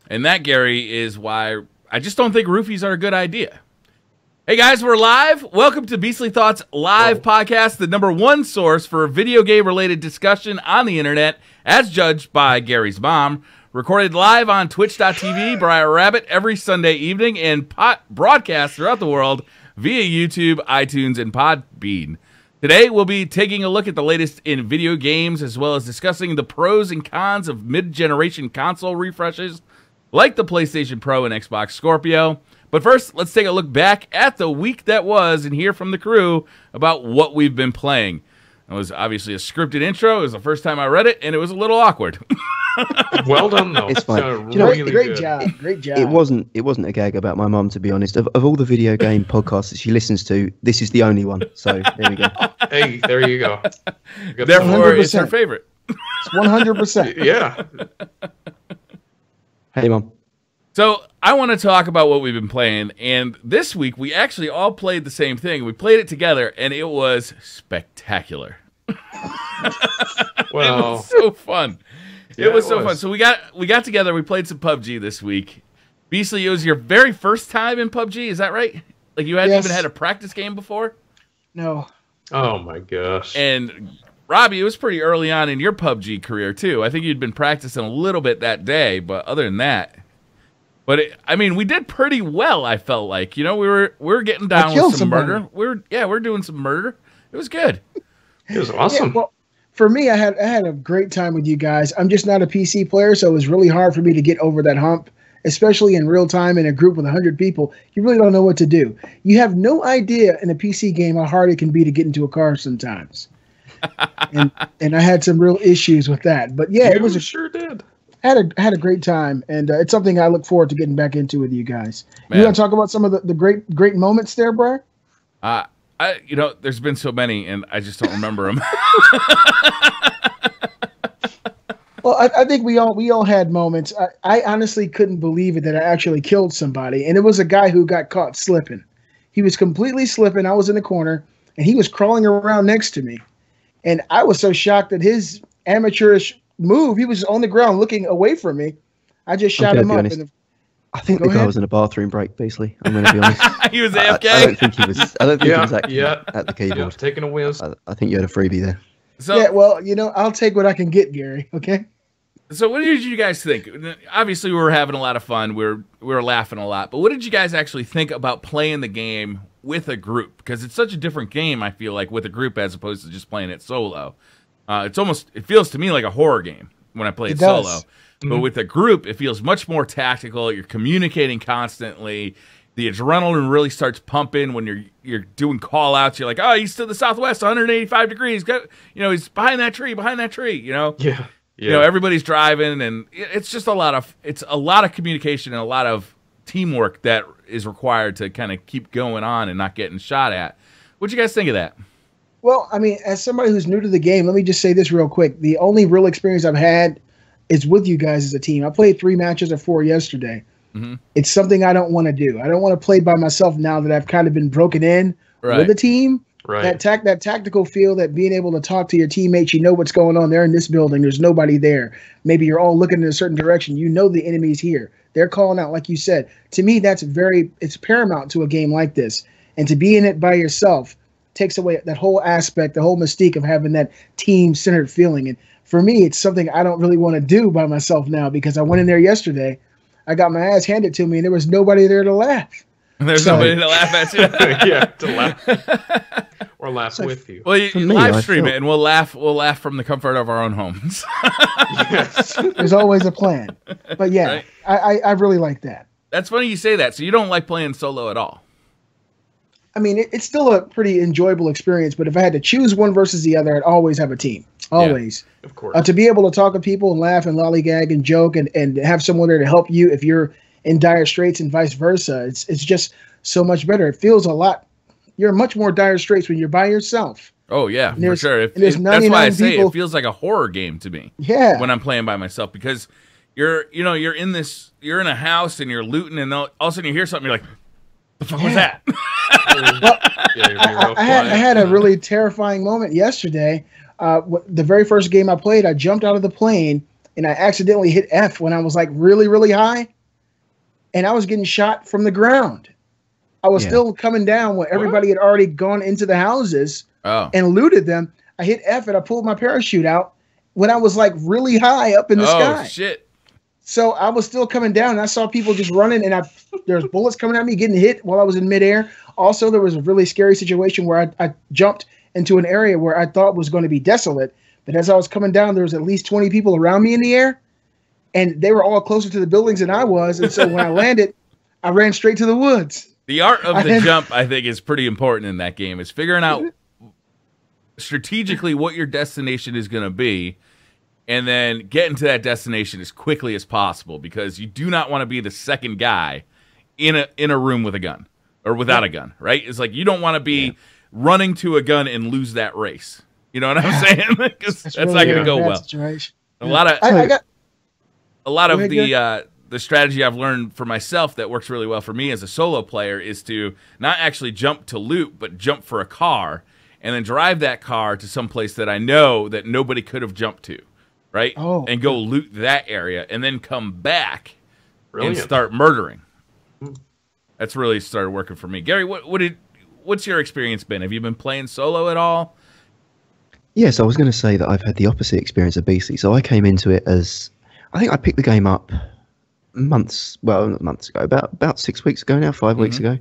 And that, Gary, is why I just don't think roofies are a good idea. Hey, guys, we're live. Welcome to Beastly Thoughts Live Podcast, the #1 source for video game-related discussion on the internet, as judged by Gary's mom. Recorded live on twitch.tv, Briar Rabbit, every Sunday evening, and broadcast throughout the world via YouTube, iTunes, and Podbean. Today, we'll be taking a look at the latest in video games, as well as discussing the pros and cons of mid-generation console refreshes, like the PlayStation Pro and Xbox Scorpio. But first, let's take a look back at the week that was and hear from the crew about what we've been playing. It was obviously a scripted intro. It was the first time I read it, and it was a little awkward. Well done, though. It's fine. Really great job. Great job. It wasn't a gag about my mum, to be honest. Of all the video game podcasts that she listens to, this is the only one. So there we go. Hey, there you go. Therefore, it's her favorite. It's 100%. Yeah. Hey, Mum. So I want to talk about what we've been playing, and this week we actually all played the same thing. We played it together, and it was spectacular. Well, it was so fun. Yeah, it was so fun. So we got together. We played some PUBG this week. Beastly, it was your very first time in PUBG. Is that right? Like you hadn't even had a practice game before? No. Oh my gosh. And Robbie, it was pretty early on in your PUBG career too. I think you'd been practicing a little bit that day, but other than that, I mean, we did pretty well. I felt like, we were getting down with some murder. We're doing some murder. It was good. It was awesome. Yeah, well, for me, I had a great time with you guys. I'm just not a PC player, so it was really hard for me to get over that hump, especially in real time in a group with 100 people. You really don't know what to do. You have no idea in a PC game how hard it can be to get into a car sometimes. and I had some real issues with that. But yeah, sure did. Had a great time, and it's something I look forward to getting back into with you guys. Man. You want to talk about some of the great moments there, Briar? There's been so many, and I just don't remember them. Well, I think we all had moments. I honestly couldn't believe it that I actually killed somebody, and it was a guy who got caught slipping. He was completely slipping. I was in the corner, and he was crawling around next to me, and I was so shocked at his amateurish move. He was on the ground looking away from me. I just shot him up. I think the guy was in a bathroom break, basically. I'm going to be honest. He was AFK? I don't think he was. I don't think he was actually at the keyboard. Yeah, taking a whiz. I think you had a freebie there. So, yeah, well, I'll take what I can get, Gary. Okay. So what did you guys think? Obviously, we were having a lot of fun. We were laughing a lot. But what did you guys actually think about playing the game with a group? Because it's such a different game, I feel like, with a group as opposed to just playing it solo. It feels to me like a horror game when I play it solo. Mm-hmm. But with a group, it feels much more tactical. You're communicating constantly. The adrenaline really starts pumping when you're doing call outs. You're like, oh, he's to the southwest, 185 degrees. He's behind that tree. Yeah. Everybody's driving, and it's just a lot of communication and a lot of teamwork that is required to kind of keep going on and not getting shot at. What'd you guys think of that? Well, I mean, as somebody who's new to the game, let me just say this real quick. The only real experience I've had is with you guys as a team. I played 3 matches of 4 yesterday. Mm-hmm. It's something I don't want to do. I don't want to play by myself now that I've kind of been broken in with a team. Right. That tactical feel, that being able to talk to your teammates, you know what's going on. They're in this building. There's nobody there. Maybe you're all looking in a certain direction. You know the enemy's here. They're calling out, like you said. To me, it's paramount to a game like this. And to be in it by yourself takes away that whole aspect, the whole mystique of having that team-centered feeling. And for me, it's something I don't really want to do by myself now, because I went in there yesterday, I got my ass handed to me, and there was nobody there to laugh. There's nobody to laugh at you. Yeah, to laugh. Or laugh with you. Well, live stream it, and we'll laugh from the comfort of our own homes. Yes. There's always a plan. But yeah, right? I really like that. That's funny you say that. So you don't like playing solo at all? I mean, it's still a pretty enjoyable experience, but if I had to choose one versus the other, I'd always have a team. Always. Yeah, of course. To be able to talk to people and laugh and lollygag and joke and have someone there to help you if you're in dire straits and vice versa, it's just so much better. It feels a lot. You're in much more dire straits when you're by yourself. Oh, yeah, for sure. That's why I say it feels like a horror game to me. Yeah. When I'm playing by myself, because you're in a house and you're looting, and all of a sudden you hear something, you're like, the fuck was that? Well, I had a really terrifying moment yesterday. The very first game I played, I jumped out of the plane and I accidentally hit F when I was like really, really high, and I was getting shot from the ground. I was still coming down when everybody had already gone into the houses and looted them. I hit F and I pulled my parachute out when I was like really high up in the sky. Oh, shit. So I was still coming down, and I saw people just running, and there's bullets coming at me, getting hit while I was in midair. Also, there was a really scary situation where I jumped into an area where I thought was going to be desolate. But as I was coming down, there was at least 20 people around me in the air, and they were all closer to the buildings than I was. And so when I landed, I ran straight to the woods. The art of the jump, I think, is pretty important in that game. Is figuring out strategically what your destination is going to be, and then getting to that destination as quickly as possible, because you do not want to be the second guy in a room with a gun or without a gun, right? It's like you don't want to be running to a gun and lose that race. You know what I'm saying? Because that's really not going to go well. Situation. A lot of the strategy I've learned for myself that works really well for me as a solo player is to not actually jump to loot, but jump for a car and then drive that car to some place that I know that nobody could have jumped to, right? And go loot that area and then come back and start murdering. That's really started working for me. Gary, what's your experience been? Have you been playing solo at all? Yes, I was going to say that I've had the opposite experience of Beastly. So I came into it as, I think I picked the game up not months ago, about 6 weeks ago now, 5 weeks ago.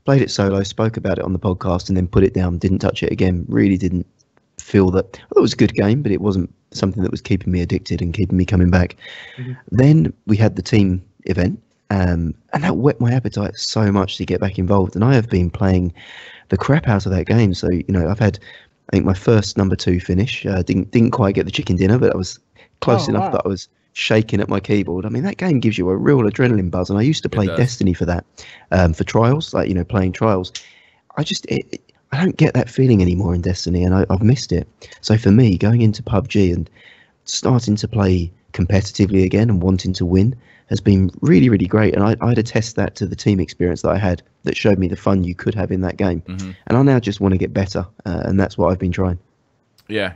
Played it solo, spoke about it on the podcast, and then put it down, didn't touch it again. Really didn't feel that, it was a good game, but it wasn't something that was keeping me addicted and keeping me coming back. Then we had the team event, and that whet my appetite so much to get back involved. And I have been playing the crap out of that game. So, you know, I've had, I think, my first number 2 finish. Didn't quite get the chicken dinner, but I was close enough that I was shaking at my keyboard. I mean, that game gives you a real adrenaline buzz, and I used to play Destiny for that, for trials, like, you know, playing trials. I don't get that feeling anymore in Destiny, and I've missed it. So for me, going into PUBG and starting to play competitively again and wanting to win has been really, really great. And I had to test that to the team experience that I had that showed me the fun you could have in that game. And I now just want to get better, and that's what I've been trying. Yeah,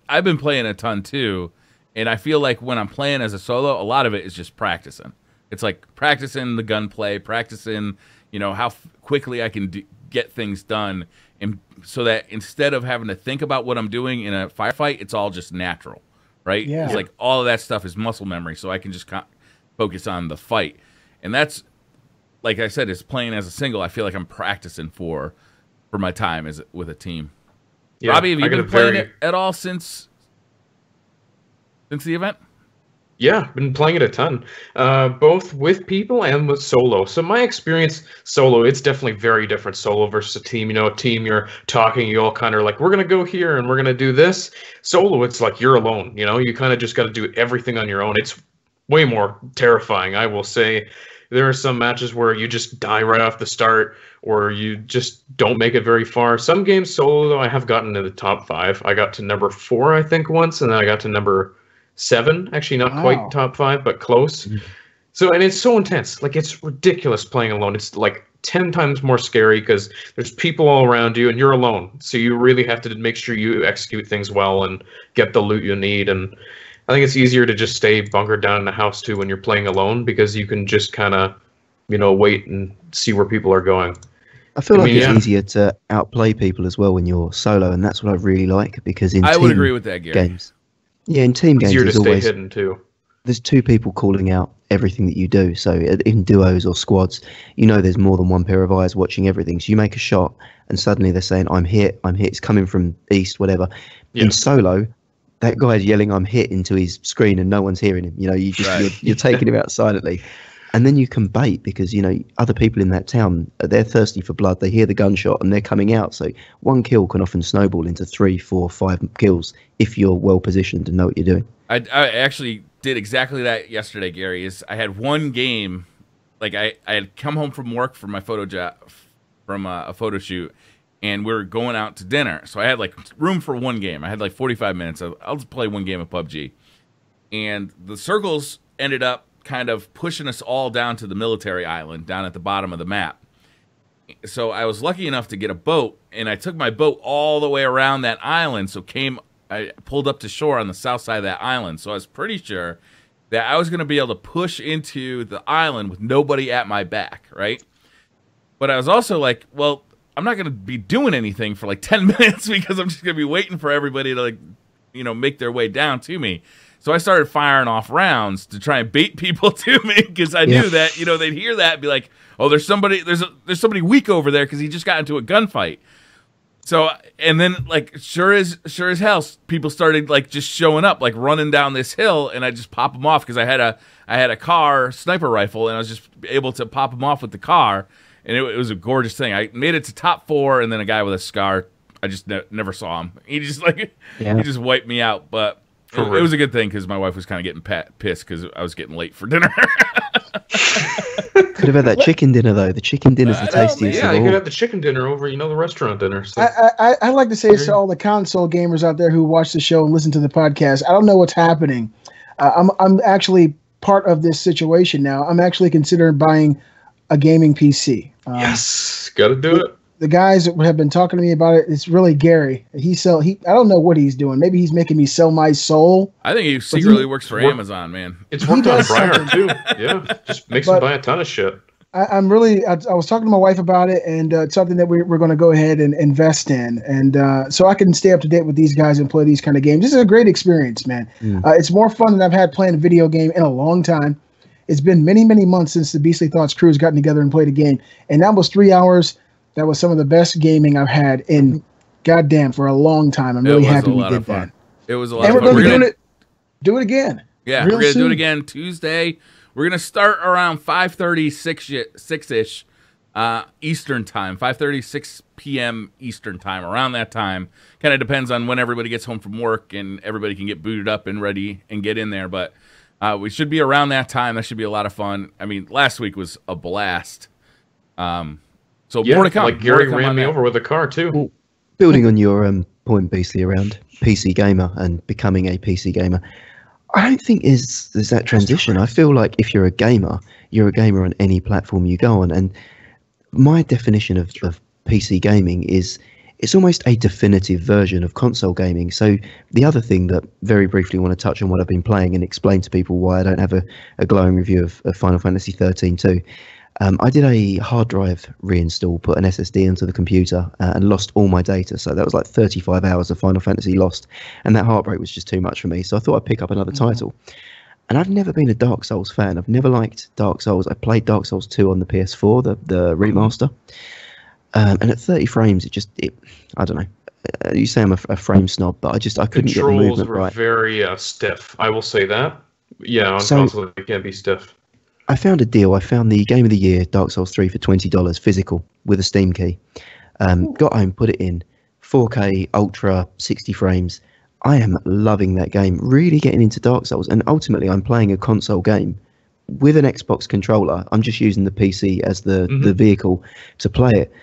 I've been playing a ton too, and I feel like when I'm playing as a solo, a lot of it is just practicing. It's like practicing the gunplay, practicing, you know, how quickly I can get things done, and so that instead of having to think about what I'm doing in a firefight, it's all just natural, right? Yeah. It's like all of that stuff is muscle memory, so I can just focus on the fight. And that's, like I said, it's playing as a single. I feel like I'm practicing for my time with a team. Yeah, Robbie, have you been playing it at all since the event? Yeah, been playing it a ton, both with people and with solo. So my experience solo, it's definitely very different solo versus a team. You know, a team, you're talking, you all kind of like, we're going to go here and we're going to do this. Solo, it's like you're alone. You know, you kind of just got to do everything on your own. It's way more terrifying, I will say. There are some matches where you just die right off the start, or you just don't make it very far. Some games solo, though, I have gotten to the top 5. I got to number 4, I think, once, and then I got to number 7. Actually, not quite top 5, but close. So, and it's so intense. Like, it's ridiculous playing alone. It's like 10 times more scary because there's people all around you, and you're alone. So you really have to make sure you execute things well and get the loot you need. And I think it's easier to just stay bunkered down in the house too when you're playing alone, because you can just kind of, you know, wait and see where people are going. I feel like it's easier to outplay people as well when you're solo, and that's what I really like, because in I would agree with that, Gary. Games, in team games, easier to there's stay always hidden too. There's 2 people calling out everything that you do. So in duos or squads, you know, there's more than one pair of eyes watching everything. So you make a shot, and suddenly they're saying, "I'm hit. I'm hit." It's coming from east, whatever. In solo, that guy's yelling "I'm hit" into his screen and no one's hearing him. You know, you're taking him out silently. And then you can bait, because, you know, other people in that town, they're thirsty for blood. They hear the gunshot and they're coming out. So one kill can often snowball into 3, 4, 5 kills if you're well positioned and know what you're doing. I actually did exactly that yesterday, Gary. I had one game, like I had come home from work from my photo job, from a photo shoot, and we were going out to dinner. So I had like room for one game. I had like 45 minutes. I'll just play one game of PUBG. And the circles ended up kind of pushing us all down to the military island down at the bottom of the map. So I was lucky enough to get a boat, and I took my boat all the way around that island. So I pulled up to shore on the south side of that island, so I was pretty sure that I was going to be able to push into the island with nobody at my back, right? But I was also like, well, I'm not going to be doing anything for like 10 minutes because I'm just going to be waiting for everybody to, like, you know, make their way down to me. So I started firing off rounds to try and bait people to me because I knew that, you know, they'd hear that and be like, oh, there's somebody weak over there because he just got into a gunfight. So, and then, like, sure as hell, people started, like, just showing up, like, running down this hill, and I just pop them off because I had a car sniper rifle, and I was just able to pop them off with the car, and it was a gorgeous thing. I made it to top 4, and then a guy with a scar, I just never saw him. He just, like, he just wiped me out, but it was a good thing because my wife was kind of getting pissed because I was getting late for dinner. Could have had that chicken dinner, though. The chicken dinner's the tastiest of all. Yeah, you could have the chicken dinner over, you know, the restaurant dinner. So. I like to say to all the console gamers out there who watch the show and listen to the podcast, I don't know what's happening. I'm actually part of this situation now. I'm actually considering buying a gaming PC. Yes, got to do it. The guys that have been talking to me about it, it's really Gary. I don't know what he's doing. Maybe he's making me sell my soul. I think he secretly works for Amazon, man. It's worked on Briar too. Yeah, just makes him buy a ton of shit. I was talking to my wife about it, and it's something that we're going to go ahead and invest in, and so I can stay up to date with these guys and play these kind of games. This is a great experience, man. It's more fun than I've had playing a video game in a long time. It's been many, many months since the Beastly Thoughts crew has gotten together and played a game, and that was 3 hours. That was some of the best gaming I've had in goddamn for a long time. I'm really happy we did that. It was a lot of fun. And we're going to do it again. Yeah, we're going to do it again Tuesday. We're going to start around 5:30, 6-ish Eastern time, 5:30, 6 p.m. Eastern time, around that time. Kind of depends on when everybody gets home from work and everybody can get booted up and ready and get in there. But we should be around that time. That should be a lot of fun. I mean, last week was a blast. So more to come. Like Gary ran me over with a car too. Well, building on your point, Beastly, around PC gamer and becoming a PC gamer, I don't think there's that transition. I feel like if you're a gamer on any platform you go on. And my definition of PC gaming is it's almost a definitive version of console gaming. So the other thing that very briefly want to touch on what I've been playing and explain to people why I don't have a glowing review of Final Fantasy 13 too. I did a hard drive reinstall, put an SSD into the computer and lost all my data. So that was like 35 hours of Final Fantasy lost. And that heartbreak was just too much for me. So I thought I'd pick up another title. And I've never been a Dark Souls fan. I've never liked Dark Souls. I played Dark Souls 2 on the PS4, the remaster. And at 30 frames, I don't know. You say I'm a frame snob, but I couldn't get the movement right. Controls were very stiff. I will say that. Yeah, on console it can be stiff. I found a deal. I found the Game of the Year, Dark Souls 3 for $20, physical, with a Steam key. Got home, put it in, 4K, Ultra, 60 frames. I am loving that game, really getting into Dark Souls. And ultimately, I'm playing a console game with an Xbox controller. I'm just using the PC as the vehicle to play it.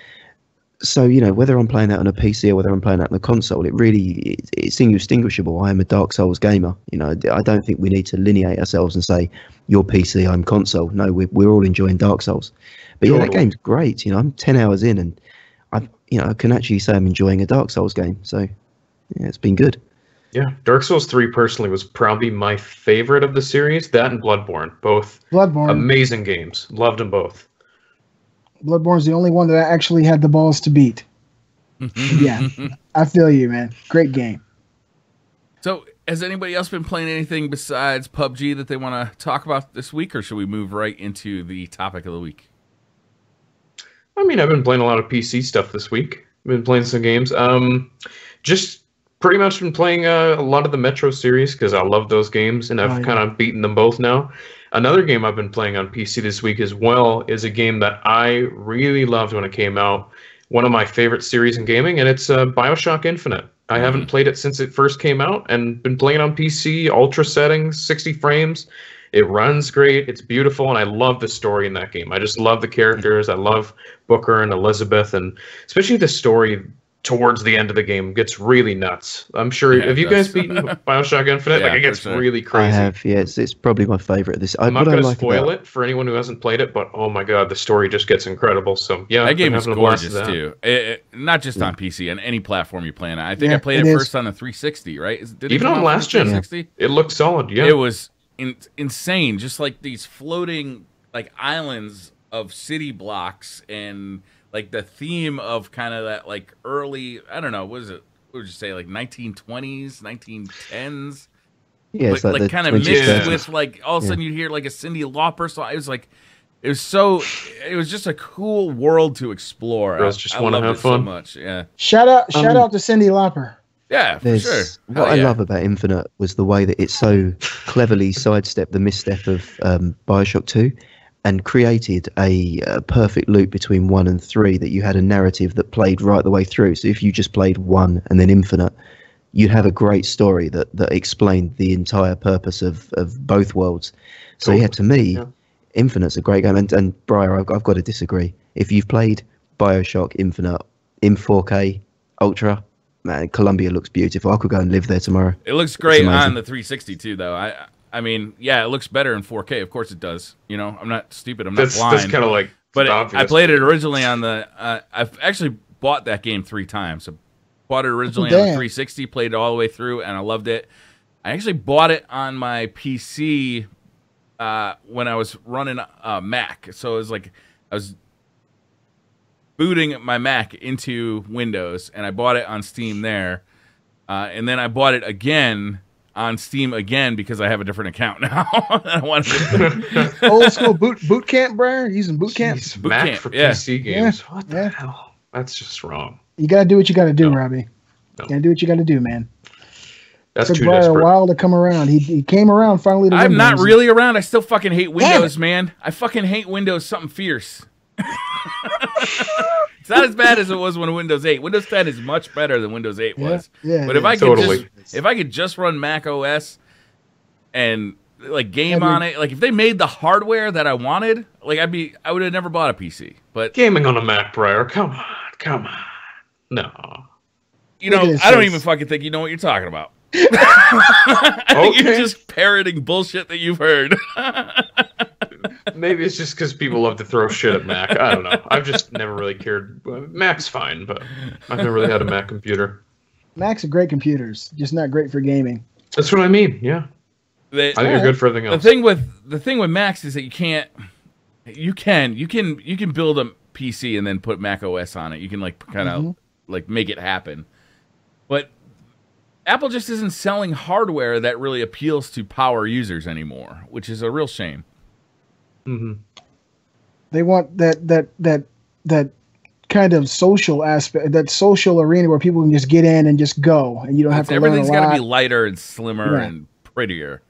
So, you know, whether I'm playing that on a PC or whether I'm playing that on a console, it's indistinguishable. I am a Dark Souls gamer. You know, I don't think we need to lineate ourselves and say, you're PC, I'm console. No, we're all enjoying Dark Souls. But yeah, that game's great. You know, I'm 10 hours in and I can actually say I'm enjoying a Dark Souls game. So, yeah, it's been good. Yeah, Dark Souls 3 personally was probably my favorite of the series. That and Bloodborne, both amazing games. Loved them both. Bloodborne's the only one that I actually had the balls to beat. Yeah, I feel you, man. Great game. So, has anybody else been playing anything besides PUBG that they want to talk about this week, or should we move right into the topic of the week? I mean, I've been playing a lot of PC stuff this week. I've been playing some games. Just pretty much been playing a lot of the Metro series because I love those games, and I've kind of beaten them both now. Another game I've been playing on PC this week as well is a game that I really loved when it came out. One of my favorite series in gaming, and it's BioShock Infinite. I haven't played it since it first came out and been playing it on PC, ultra settings, 60 frames. It runs great. It's beautiful, and I love the story in that game. I just love the characters. I love Booker and Elizabeth, and especially the story towards the end of the game gets really nuts. I'm sure. Yeah, have you guys beaten BioShock Infinite? Yeah, like it gets for sure. really I crazy. have, yeah. It's probably my favorite of this. I'm not what I going to like spoil about it for anyone who hasn't played it, but oh my god, the story just gets incredible. So yeah, That game been is having a blast gorgeous with that. too. Not just on PC, on any platform you play on. I think Yeah, I played it it is. first on the 360, right? Did it Even come on out last for the gen. 360? It looked solid. Yeah, It was insane, just like these floating like islands of city blocks, and like the theme of kind of that like early, I don't know, what is it? What would you say, like 1920s, 1910s? yeah, it's But like like the kind of 20th mixed century. with like all of a sudden you hear like a Cyndi Lauper song. It was like it was just a cool world to explore. Girls just I wanna loved have it so fun. much. Yeah, Shout out to Cyndi Lauper. yeah, for There's sure. what Hell I yeah. love about Infinite was the way that it so cleverly sidestepped the misstep of Bioshock 2 and created a perfect loop between 1 and 3, that you had a narrative that played right the way through. So if you just played 1 and then Infinite, you'd have a great story that explained the entire purpose of both worlds. So yeah, to me, Yeah. Infinite's a great game. And Briar, I've got to disagree. If you've played Bioshock Infinite in 4K Ultra, man, Columbia looks beautiful. I could go and live there tomorrow. It looks great amazing. on the 360 too, though. I mean, yeah, it looks better in 4K. Of course it does. You know, I'm not stupid. I'm not that's blind. kind of like. But obvious. I played it originally on the. I've actually bought that game 3 times. I bought it originally on the Damn. 360, played it all the way through, and I loved it. I actually bought it on my PC when I was running Mac. So it was like I was booting my Mac into Windows, and I bought it on Steam there, and then I bought it again on Steam again because I have a different account now. I wanted to, Old school boot camp, Briar. Using boot camp. Jeez, Boot Mac camp, for yeah. PC games. Yeah, What the yeah. hell? That's just wrong. You gotta do what you gotta do, No. Robbie. No. Gotta do what you gotta do, man. That's Took too Briar a desperate. while to come around. He came around finally to I'm not Windows. really around. I still fucking hate Windows, it. man. I fucking hate Windows something fierce. It's not as bad as it was when Windows 8. Windows 10 is much better than Windows 8 was. Yeah, But if I could Totally. if I could just run Mac OS and like game I mean- on it, like if they made the hardware that I wanted, like I would have never bought a PC. But Gaming on a Mac, Briar. Come on. No. you Look know, at his I don't face. even fucking think you know what you're talking about. I think you're Okay. just parroting bullshit that you've heard. Maybe it's just because people love to throw shit at Mac. I don't know. I've just never really cared. Mac's fine, but I've never really had a Mac computer. Macs are great computers, just not great for gaming. That's what I mean. Yeah. They- I think they're good for everything the else. thing with Macs is that you can build a PC and then put Mac OS on it. You can like kind of like make it happen. But Apple just isn't selling hardware that really appeals to power users anymore, which is a real shame. hmm They want that kind of social aspect, that social arena where people can just get in and just go, and you don't have to learn a Everything's got to lot. be lighter and slimmer Yeah. and prettier.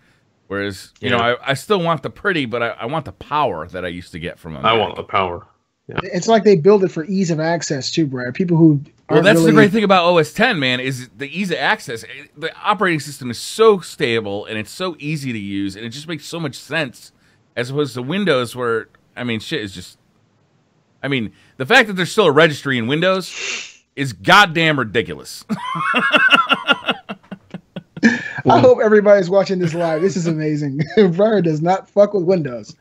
Whereas, you Yeah. know, I still want the pretty, but I want the power that I used to get from a I Mac. want the power. It's like they build it for ease of access too, Brad. People who Well, aren't that's really, the great thing about OS 10, man, is the ease of access. The operating system is so stable and it's so easy to use, and it just makes so much sense as opposed to Windows, where I mean, shit is just. I mean, the fact that there's still a registry in Windows is goddamn ridiculous. I hope everybody's watching this live. This is amazing. Briar does not fuck with Windows.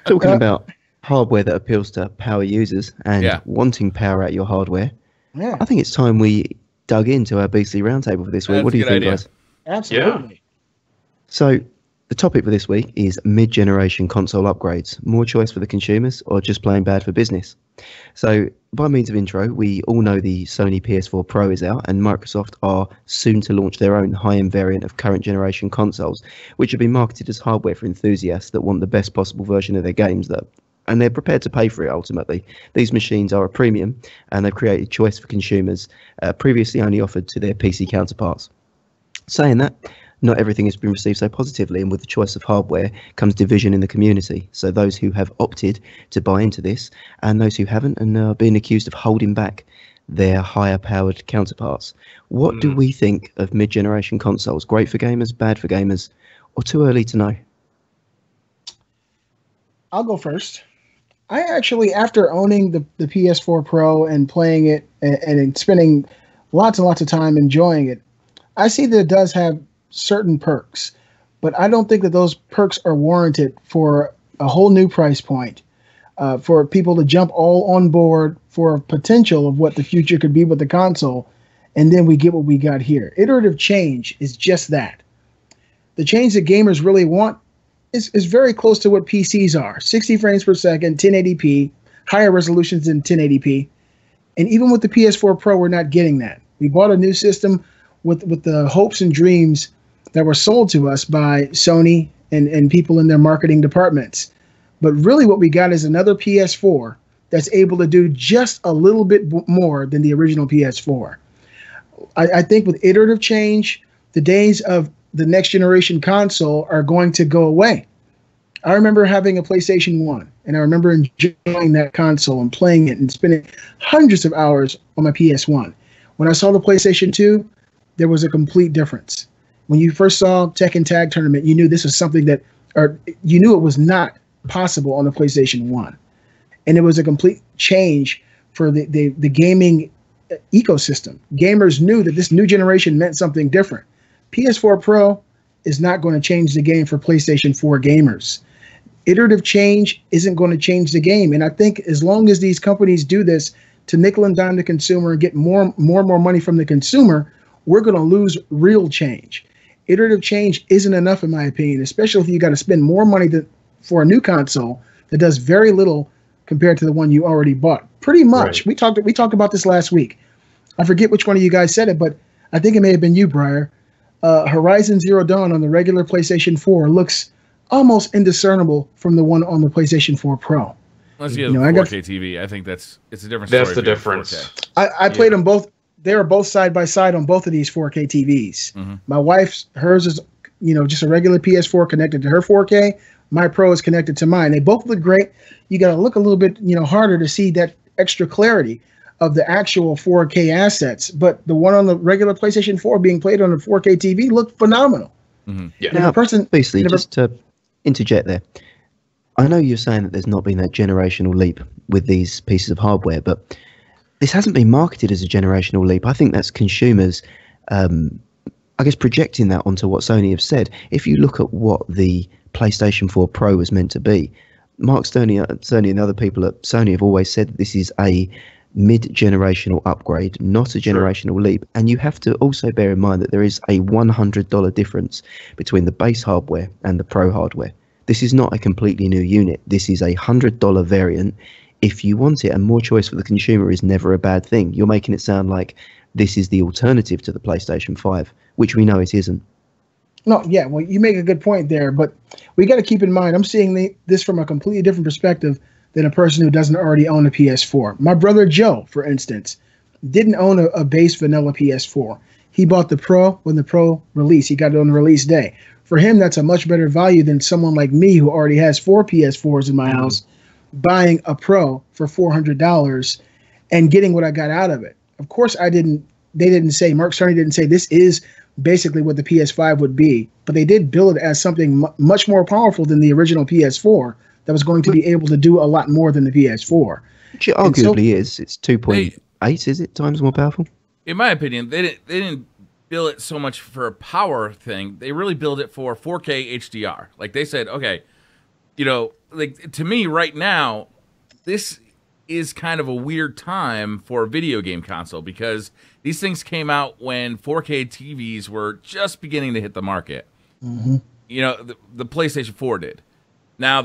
Talking about hardware that appeals to power users and Yeah. wanting power out your hardware, Yeah, I think it's time we dug into our BC Roundtable for this week. That's What do a you good think, idea. guys? absolutely. So, the topic for this week is mid-generation console upgrades. More choice for the consumers or just plain bad for business? So, by means of intro, we all know the Sony PS4 Pro is out, and Microsoft are soon to launch their own high-end variant of current generation consoles, which have been marketed as hardware for enthusiasts that want the best possible version of their games, and they're prepared to pay for it ultimately. These machines are a premium, and they've created choice for consumers, previously only offered to their PC counterparts. Saying that, not everything has been received so positively, and with the choice of hardware comes division in the community. So those who have opted to buy into this, and those who haven't, and are being accused of holding back their higher powered counterparts. What do we think of mid-generation consoles? Great for gamers, bad for gamers, or too early to know? I'll go first. I actually, after owning the PS4 Pro and playing it and spending lots and lots of time enjoying it. I see that it does have certain perks, but I don't think that those perks are warranted for a whole new price point, for people to jump all on board for a potential of what the future could be with the console, and then we get what we got here. Iterative change is just that. The change that gamers really want is very close to what PCs are. 60 frames per second, 1080p, higher resolutions than 1080p. And even with the PS4 Pro, we're not getting that. We bought a new system with the hopes and dreams that were sold to us by Sony and people in their marketing departments. But really what we got is another PS4 that's able to do just a little bit more than the original PS4. I think with iterative change, the days of the next generation console are going to go away. I remember having a PlayStation 1, and I remember enjoying that console and playing it and spending hundreds of hours on my PS1. When I saw the PlayStation 2, there was a complete difference. When you first saw Tekken Tag Tournament, you knew this was something that, or you knew it was not possible on the PlayStation 1. And it was a complete change for the gaming ecosystem. Gamers knew that this new generation meant something different. PS4 Pro is not going to change the game for PlayStation 4 gamers. Iterative change isn't going to change the game. And I think as long as these companies do this to nickel and dime the consumer and get more and more money from the consumer, we're going to lose real change. Iterative change isn't enough, in my opinion, especially if you got to spend more money for a new console that does very little compared to the one you already bought. Pretty much. Right. We talked about this last week. I forget which one of you guys said it, but I think it may have been you, Briar. Horizon Zero Dawn on the regular PlayStation 4 looks almost indiscernible from the one on the PlayStation 4 Pro. Unless you have a 4K TV, I think it's a different story. That's the difference. I played them both. They were both side by side on both of these 4K TVs. Mm-hmm. My wife's, hers is, just a regular PS4 connected to her 4K. My Pro is connected to mine. They both look great. You got to look a little bit, harder to see that extra clarity of the actual 4K assets. But the one on the regular PlayStation 4 being played on a 4K TV looked phenomenal. Mm-hmm. Yeah. Now, basically, just to interject there, I know you're saying that there's not been that generational leap with these pieces of hardware, but this hasn't been marketed as a generational leap. I think that's consumers, projecting that onto what Sony have said. If you look at what the PlayStation 4 Pro was meant to be, Mark Cerny and other people at Sony have always said that this is a mid-generational upgrade, not a generational leap. And you have to also bear in mind that there is a $100 difference between the base hardware and the Pro hardware. This is not a completely new unit. This is a $100 variant. If you want it, and more choice for the consumer is never a bad thing. You're making it sound like this is the alternative to the PlayStation 5, which we know it isn't. No, yeah, well, you make a good point there, but we got to keep in mind, I'm seeing this from a completely different perspective than a person who doesn't already own a PS4. My brother Joe, for instance, didn't own a base vanilla PS4. He bought the Pro when the Pro released. He got it on the release day. For him, that's a much better value than someone like me who already has 4 PS4s in my house, buying a Pro for $400 and getting what I got out of it. Of course, Mark Cerny didn't say this is basically what the PS5 would be, but they did build it as something much more powerful than the original PS4 that was going to be able to do a lot more than the PS4. Which it arguably is. It's 2.8, is it, times more powerful? In my opinion, they didn't build it so much for a power thing. They really build it for 4K HDR. Like they said, okay, to me right now, this is kind of a weird time for a video game console because these things came out when 4K TVs were just beginning to hit the market. Mm-hmm. The PlayStation 4 did. Now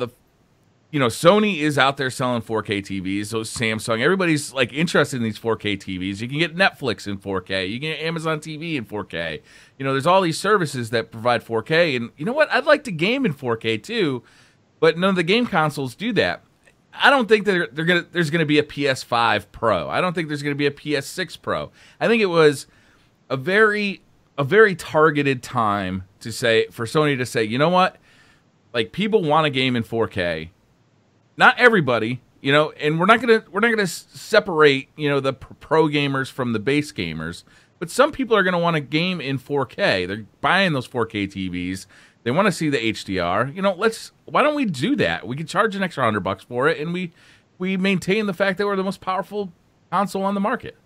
Sony is out there selling 4K TVs. So Samsung, everybody's like interested in these 4K TVs. You can get Netflix in 4K. You can get Amazon TV in 4K. There's all these services that provide 4K. And you know what? I'd like to game in 4K too, but none of the game consoles do that. I don't think there's gonna be a PS5 Pro. I don't think there's gonna be a PS6 Pro. I think it was a very targeted time for Sony to say, you know what, like people want a game in 4K. Not everybody, and we're not gonna separate the pro gamers from the base gamers. But some people are gonna want a game in 4K. They're buying those 4K TVs. They want to see the HDR. Why don't we do that? We could charge an extra $100 for it, and we maintain the fact that we're the most powerful console on the market.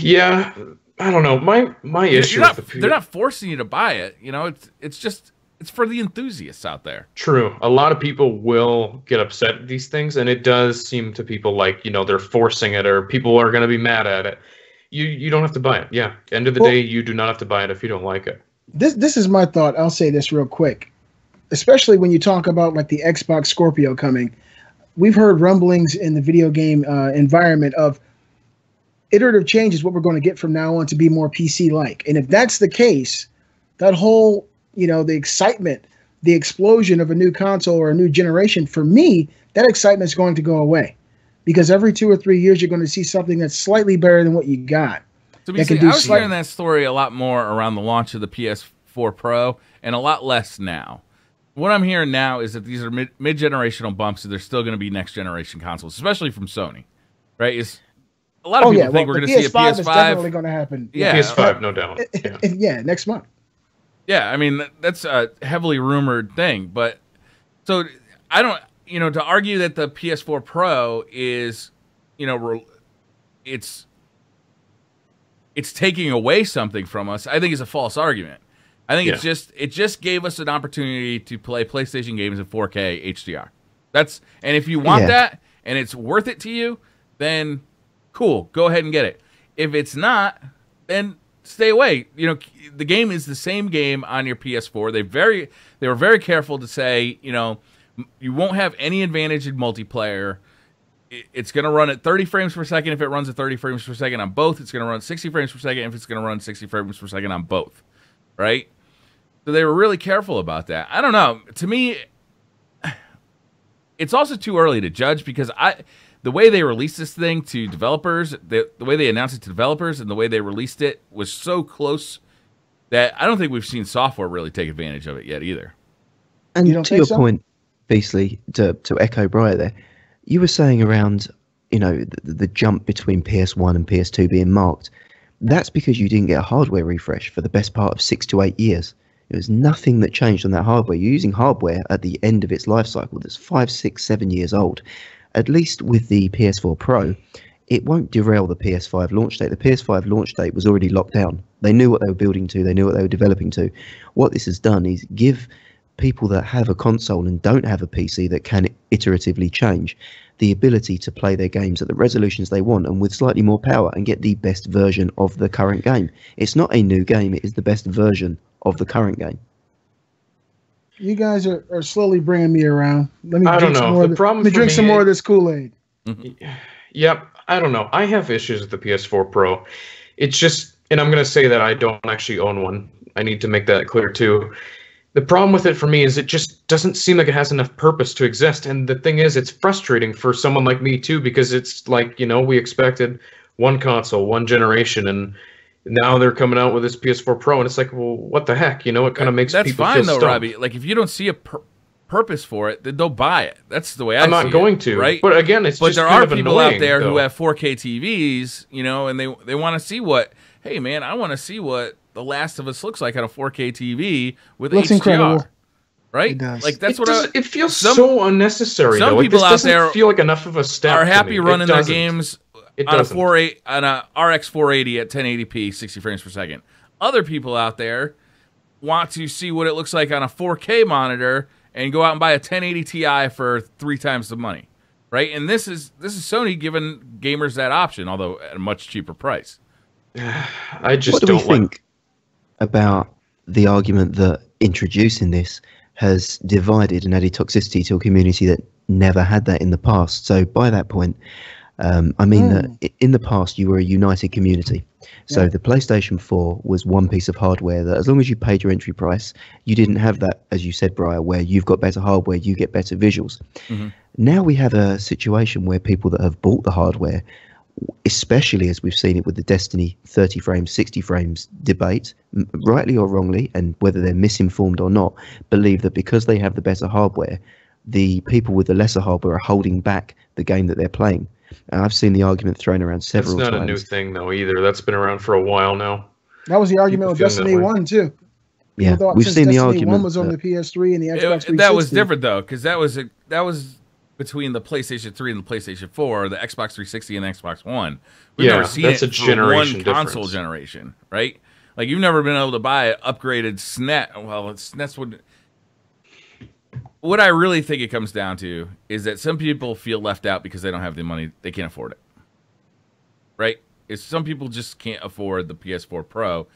Yeah, I don't know. My issue with they're not forcing you to buy it. You know, it's just it's for the enthusiasts out there. True. A lot of people will get upset at these things, and it does seem to people like, they're forcing it, or people are going to be mad at it. You don't have to buy it. Yeah. End of the day, you do not have to buy it if you don't like it. This is my thought. I'll say this real quick. Especially when you talk about like the Xbox Scorpio coming. We've heard rumblings in the video game environment of iterative change is what we're going to get from now on to be more PC-like. And if that's the case, that whole, the excitement, the explosion of a new console or a new generation, for me, that excitement is going to go away. Because every 2 or 3 years, you're going to see something that's slightly better than what you got. So I was hearing that story a lot more around the launch of the PS4 Pro and a lot less now. What I'm hearing now is that these are mid-generational bumps, and they're still going to be next-generation consoles, especially from Sony, right? A lot of people think we're going to see a PS5. Is definitely going to happen. Yeah, PS5, no doubt. Yeah, next month. Yeah, I mean, that's a heavily rumored thing, but so I don't, to argue that the PS4 Pro is, it's taking away something from us, I think is a false argument. I think it just gave us an opportunity to play PlayStation games in 4K HDR. And if you want that and it's worth it to you, then cool, go ahead and get it. If it's not, then stay away. The game is the same game on your PS4. They were very careful to say, you won't have any advantage in multiplayer. It's going to run at 30 frames per second if it runs at 30 frames per second on both. It's going to run 60 frames per second if it's going to run 60 frames per second on both. Right? So they were really careful about that. I don't know. To me, it's also too early to judge because the way they released this thing to developers, the way they announced it to developers and the way they released it was so close that I don't think we've seen software really take advantage of it yet either. And to your point, Beasley, to echo Briar there, you were saying around, the jump between PS1 and PS2 being marked. That's because you didn't get a hardware refresh for the best part of 6 to 8 years. There was nothing that changed on that hardware. You're using hardware at the end of its life cycle that's 5, 6, 7 years old. At least with the PS4 Pro, it won't derail the PS5 launch date. The PS5 launch date was already locked down. They knew what they were building to. They knew what they were developing to. What this has done is give people that have a console and don't have a PC that can iteratively change the ability to play their games at the resolutions they want and with slightly more power and get the best version of the current game. It's not a new game. It is the best version of the current game. You guys are slowly bringing me around. Let me drink some more of this Kool-Aid. Yep. I don't know. I have issues with the PS4 Pro. It's just, and I'm going to say that I don't actually own one. I need to make that clear too. The problem with it for me is it just doesn't seem like it has enough purpose to exist. And the thing is, it's frustrating for someone like me too, because it's like, we expected one console, one generation, and now they're coming out with this PS4 Pro, and it's like, well, what the heck? It kind of makes people feel fine though, stumped. Robbie. Like if you don't see a purpose for it, then don't buy it. That's the way I'm not going to, right? But again, it's just there kind are of people annoying, out there though. who have 4K TVs, and they want to see what. Hey, man, I want to see what The Last of Us looks like on a 4K TV with HDR. Incredible. Right? It does. Like that's it feels so unnecessary. Some though. people this out doesn't there feel like enough of a step. Are happy running their doesn't. games It on doesn't. on a RX 480 at 1080p, 60 frames per second. Other people out there want to see what it looks like on a 4K monitor and go out and buy a 1080 Ti for 3 times the money, right? And this is Sony giving gamers that option, although at a much cheaper price. I just what do we don't like. think about the argument that introducing this has divided and added toxicity to a community that never had that in the past? So by that point, I mean that in the past you were a united community. So the PlayStation 4 was one piece of hardware that as long as you paid your entry price, you didn't have that, as you said, Briar, where you've got better hardware, you get better visuals. Mm-hmm. Now we have a situation where people that have bought the hardware, especially as we've seen it with the Destiny 30 frames, 60 frames debate, rightly or wrongly, and whether they're misinformed or not, believe that because they have the better hardware, the people with the lesser hardware are holding back the game that they're playing. I've seen the argument thrown around several times. It's not a new thing, though, either. That's been around for a while now. That was the argument with Destiny 1, too. Yeah, we've seen the argument. Destiny 1 was on the PS3 and the Xbox 360. That was different, though, because that was between the PlayStation 3 and the PlayStation 4, the Xbox 360 and the Xbox One. We've Yeah, never seen that's it a for generation one console difference. generation, right? Like, you've never been able to buy an upgraded SNES. Well, SNES would... What I really think it comes down to is that some people feel left out because they don't have the money. They can't afford it, right? It's some people just can't afford the PS4 Pro,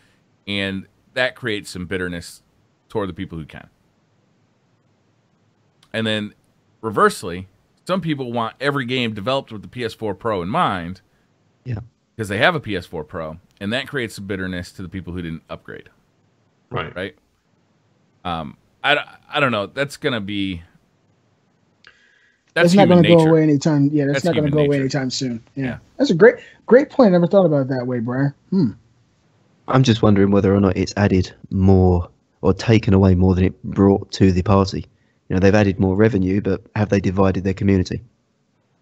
and that creates some bitterness toward the people who can. And then, reversely, some people want every game developed with the PS4 Pro in mind, Yeah. because they have a PS4 Pro, and that creates some bitterness to the people who didn't upgrade, Right. right? I don't know. That's gonna be. That's not human going to go nature. away anytime. Yeah, that's not going to human go away nature. anytime soon. Yeah. Yeah. That's a great point. I never thought about it that way, Brian. I'm just wondering whether or not it's added more or taken away more than it brought to the party. You know, they've added more revenue, but have they divided their community?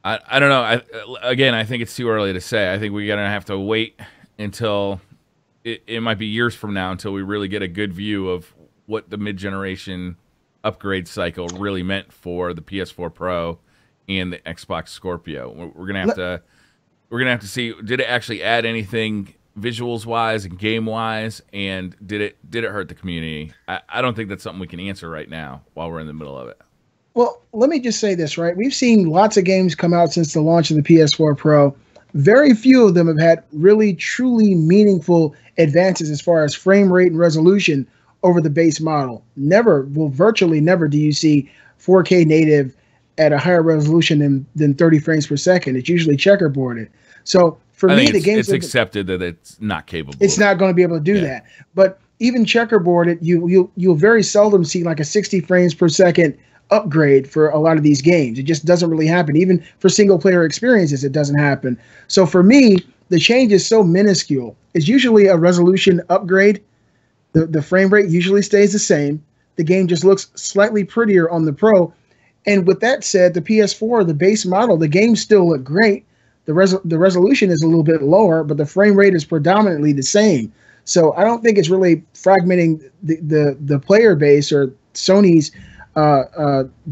I don't know. I think it's too early to say. I think we're gonna have to wait until it might be years from now until we really get a good view of what the mid-generation upgrade cycle really meant for the PS4 Pro and the Xbox Scorpio. We're gonna have to see, did it actually add anything visuals wise and game wise, and did it hurt the community? I don't think that's something we can answer right now while we're in the middle of it. Well, let me just say this, right? We've seen lots of games come out since the launch of the PS4 Pro. Very few of them have had really, truly meaningful advances as far as frame rate and resolution over the base model. Virtually never do you see 4K native at a higher resolution than 30 frames per second. It's usually checkerboarded. So for I me, think the game's it's accepted that it's not capable. it's not going to be able to do that. But even checkerboarded, you'll very seldom see like a 60 frames per second upgrade for a lot of these games. It just doesn't really happen. Even for single player experiences, it doesn't happen. So for me, the change is so minuscule. It's usually a resolution upgrade. The frame rate usually stays the same. The game just looks slightly prettier on the Pro. And with that said, the PS4, the base model, the games still look great. The resolution is a little bit lower, but the frame rate is predominantly the same. So I don't think it's really fragmenting the player base or Sony's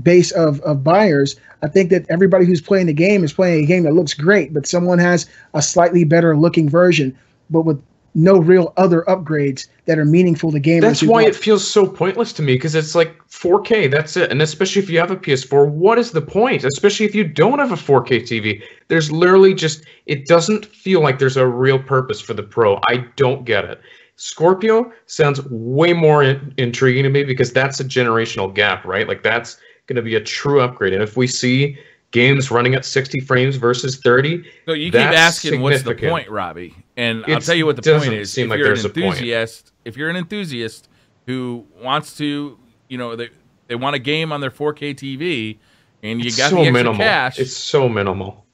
base of buyers. I think that everybody who's playing the game is playing a game that looks great, but someone has a slightly better looking version, but with no real other upgrades that are meaningful to gamers. That's why it feels so pointless to me, because it's like 4K, that's it. And especially if you have a PS4, what is the point? Especially if you don't have a 4K TV. There's literally just, it doesn't feel like there's a real purpose for the Pro. I don't get it. Scorpio sounds way more intriguing to me because that's a generational gap, right? Like that's going to be a true upgrade. And if we see games running at 60 frames versus 30, so you keep asking what's the point, Robbie? And I'll tell you what the point is. If you're an enthusiast, if you're an enthusiast who wants to, you know, they want a game on their 4K TV, and you got the extra cash. It's so minimal.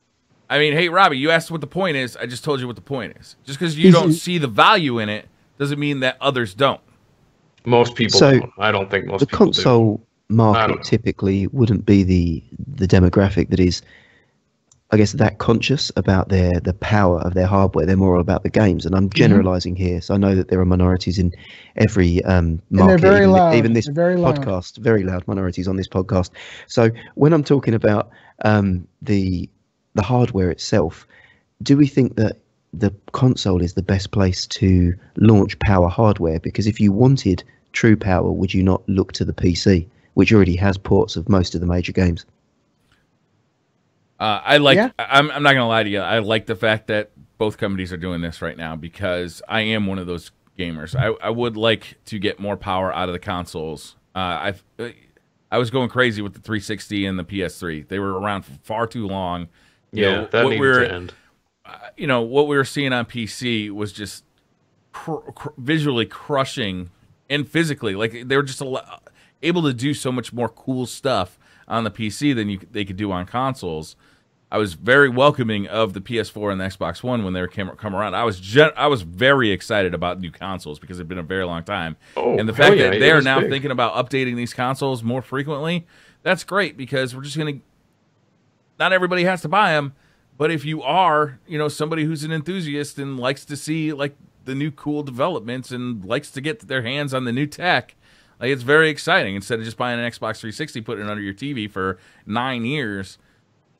I mean, hey, Robbie, you asked what the point is. I just told you what the point is. Just because you don't see the value in it doesn't mean that others don't. Most people don't. I don't think most people do. The console market typically wouldn't be the demographic that is, I guess, that conscious about the power of their hardware. They're more about the games, and I'm generalizing here. So I know that there are minorities in every market. And they're very loud. Even this very podcast, very loud minorities on this podcast. So when I'm talking about the hardware itself, do we think that the console is the best place to launch power hardware? Because if you wanted true power, would you not look to the PC, which already has ports of most of the major games? I'm not gonna lie to you. I like the fact that both companies are doing this right now because I am one of those gamers. I would like to get more power out of the consoles. I was going crazy with the 360 and the PS3. They were around for far too long. That needed to end. You know, what we were seeing on PC was just visually crushing and physically. Like, they were just able to do so much more cool stuff on the PC than they could do on consoles. I was very welcoming of the PS4 and the Xbox One when they come around. I was very excited about new consoles because it's been a very long time. And the fact that they are now thinking about updating these consoles more frequently, that's great, because we're just going to, not everybody has to buy them, but if you are, you know, somebody who's an enthusiast and likes to see like the new cool developments and likes to get their hands on the new tech, Like, it's very exciting. Instead of just buying an Xbox 360, putting it under your TV for 9 years,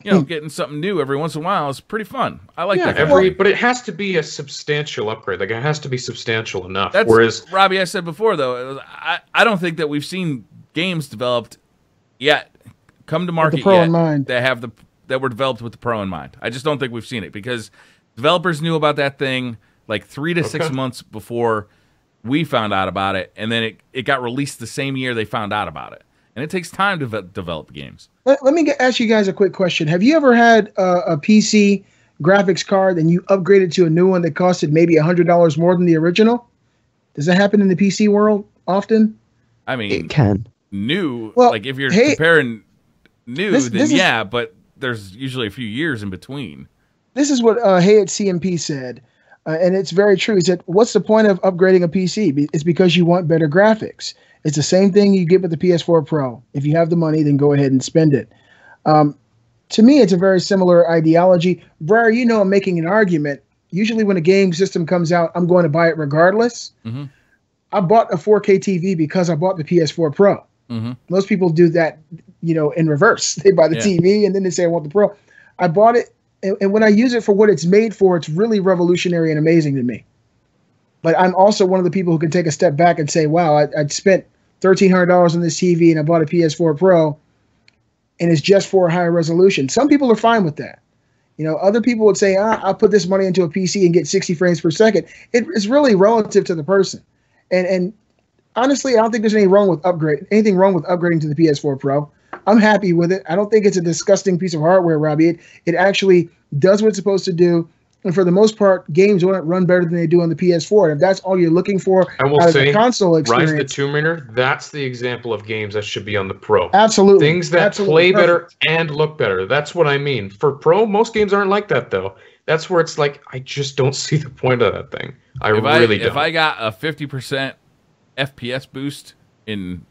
you know, getting something new every once in a while is pretty fun. I like that. But it has to be a substantial upgrade. Like, it has to be substantial enough. Whereas, Robbie, I said before, though, I don't think that we've seen games developed yet come to market yet that were developed with the pro in mind. I just don't think we've seen it because developers knew about that thing like 3 to 6 months before we found out about it, and then it got released the same year they found out about it. And it takes time to develop games. Let me ask you guys a quick question. Have you ever had a PC graphics card and you upgraded to a new one that costed maybe $100 more than the original? Does that happen in the PC world often? I mean, it can. New, well, like if you're comparing new, then but there's usually a few years in between. This is what Hey at CMP said, and it's very true. He said, what's the point of upgrading a PC? It's because you want better graphics. It's the same thing you get with the PS4 Pro. If you have the money, then go ahead and spend it. To me, it's a very similar ideology. Briar, you know I'm making an argument. Usually when a game system comes out, I'm going to buy it regardless. Mm-hmm. I bought a 4K TV because I bought the PS4 Pro. Mm-hmm. Most people do that, you know, in reverse. They buy the TV and then they say, I want the Pro. I bought it, and when I use it for what it's made for, it's really revolutionary and amazing to me. But I'm also one of the people who can take a step back and say, wow, I spent $1,300 on this TV and I bought a PS4 Pro and it's just for a higher resolution. Some people are fine with that. You know, other people would say, I'll put this money into a PC and get 60 frames per second. It's really relative to the person. And honestly, I don't think there's anything wrong with upgrading to the PS4 Pro. I'm happy with it. I don't think it's a disgusting piece of hardware, Robbie. It actually does what it's supposed to do. And for the most part, games won't run better than they do on the PS4. And if that's all you're looking for out of the console experience, Rise of the Tomb Raider, that's the example of games that should be on the Pro. Absolutely. Things that play better and look better. That's what I mean. For Pro, most games aren't like that, though. That's where it's like, I just don't see the point of that thing. I really don't. If I got a 50% FPS boost in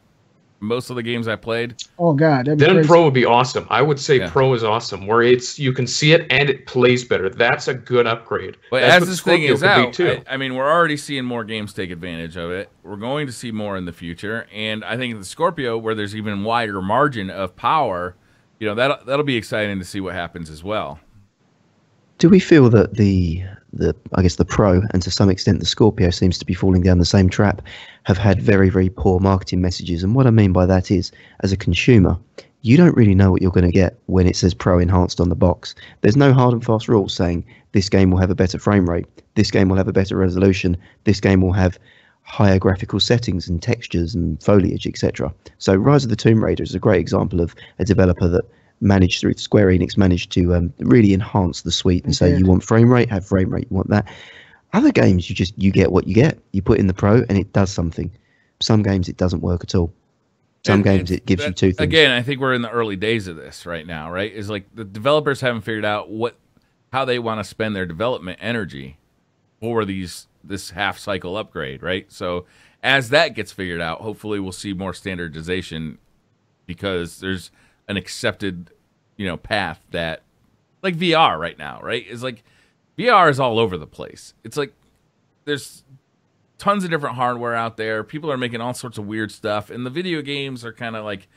most of the games I played, oh god, then crazy. Pro would be awesome. I would say Pro is awesome, where you can see it and it plays better. That's a good upgrade. But as this thing is out, I mean, we're already seeing more games take advantage of it. We're going to see more in the future, and I think the Scorpio, where there's even wider margin of power, you know, that'll be exciting to see what happens as well. Do we feel that the Pro, and to some extent the Scorpio, seems to be falling down the same trap, have had very, very poor marketing messages? And what I mean by that is, as a consumer, you don't really know what you're going to get when it says Pro Enhanced on the box. There's no hard and fast rules saying this game will have a better frame rate, this game will have a better resolution, this game will have higher graphical settings and textures and foliage, etc. So Rise of the Tomb Raider is a great example of a developer that Square Enix managed to really enhance the suite and say, you want frame rate, have frame rate, you want that. Other games, you get what you get. You put in the Pro and it does something. Some games it doesn't work at all. Some games it gives you two things. Again, I think we're in the early days of this right now, right? Is like the developers haven't figured out how they want to spend their development energy for this half cycle upgrade, right? So as that gets figured out, hopefully we'll see more standardization, because there's an accepted, you know, path that, like VR right now, right? Is like VR is all over the place. It's like there's tons of different hardware out there. People are making all sorts of weird stuff, and the video games are kind of like,